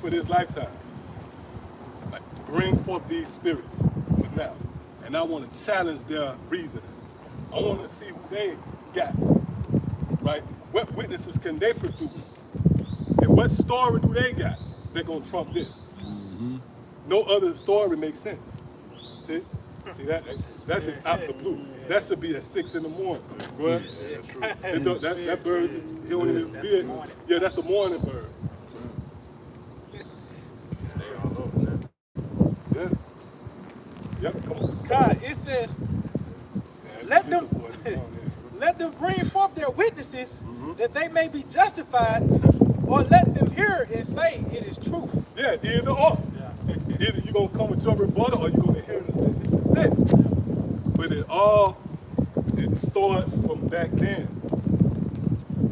for this lifetime. Like, bring forth these spirits for now. And I want to challenge their reasoning. I want to see who they got, right? What witnesses can they produce? And what story do they got that's going to trump this? No other story makes sense. See? See, that's just out the blue. That should be at 6 in the morning. Right? Yeah, true. That bird, he don't even be it. Yeah, that's a morning bird. Stay all over that. Yeah. Yep, come on. God, it says, Yeah, let them this is what let them bring forth their witnesses that they may be justified, or let them hear and say it is truth. yeah, either or. Either you're going to come with your rebuttal or you're going to hear it and say, this is it. But it starts from back then.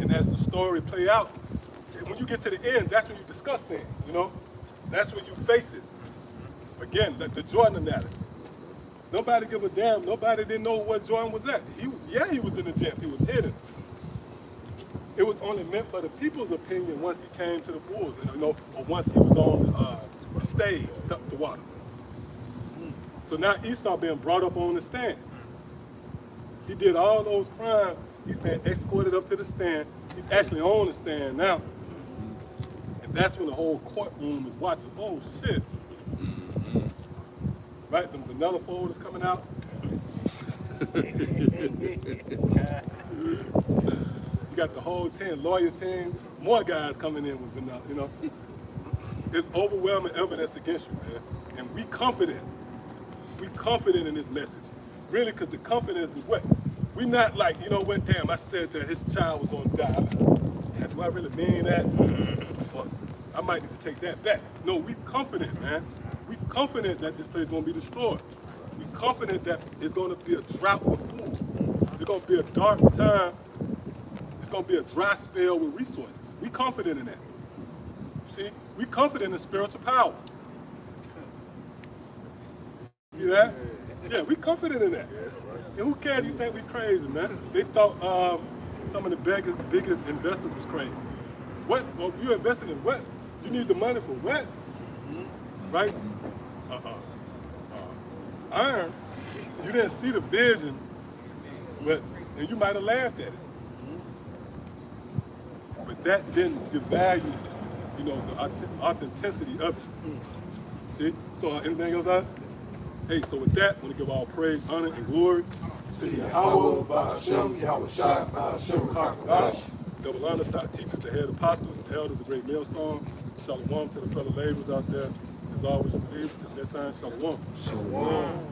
And as the story play out, when you get to the end, that's when you discuss things, you know? That's when you face it. Again, like the Jordan analogy. Nobody give a damn. Nobody didn't know where Jordan was at. He was in the gym. He was hidden. It was only meant for the people's opinion once he came to the Bulls, you know, or once he was on the stage, the water. So now Esau being brought up on the stand. He did all those crimes. He's been escorted up to the stand. He's actually on the stand now. And that's when the whole courtroom is watching. Oh, shit. Right? The vanilla fold is coming out. You got the whole team, lawyer team, more guys coming in with vanilla, you know. There's overwhelming evidence against you, man. And we confident. We confident in this message. Really, because the confidence is what? We not like, you know what, damn, I said that his child was going to die. Yeah, do I really mean that? Or I might need to take that back. No, we confident, man. We confident that this place is going to be destroyed. We confident that it's going to be a drought with food. It's going to be a dark time. It's going to be a dry spell with resources. We confident in that. See, we confident in spiritual power. See that? Yeah, we confident in that. And who cares if you think we crazy, man? They thought some of the biggest investors was crazy. What? Well, you invested in what? You need the money for what? Right? Iron. You didn't see the vision, and you might have laughed at it. But that didn't devalue, you know, the authenticity of it. See? So anything else out? Hey, so with that, I want to give all praise, honor, and glory to Yahweh, Ba'ashem, Yahweh Shai, Ba'ashem, Kakadash. Double honors to our teachers, the head apostles, and elders, the great millstone. Shalom to the fellow laborers out there. As always, believers, till next time, shalom. Shalom.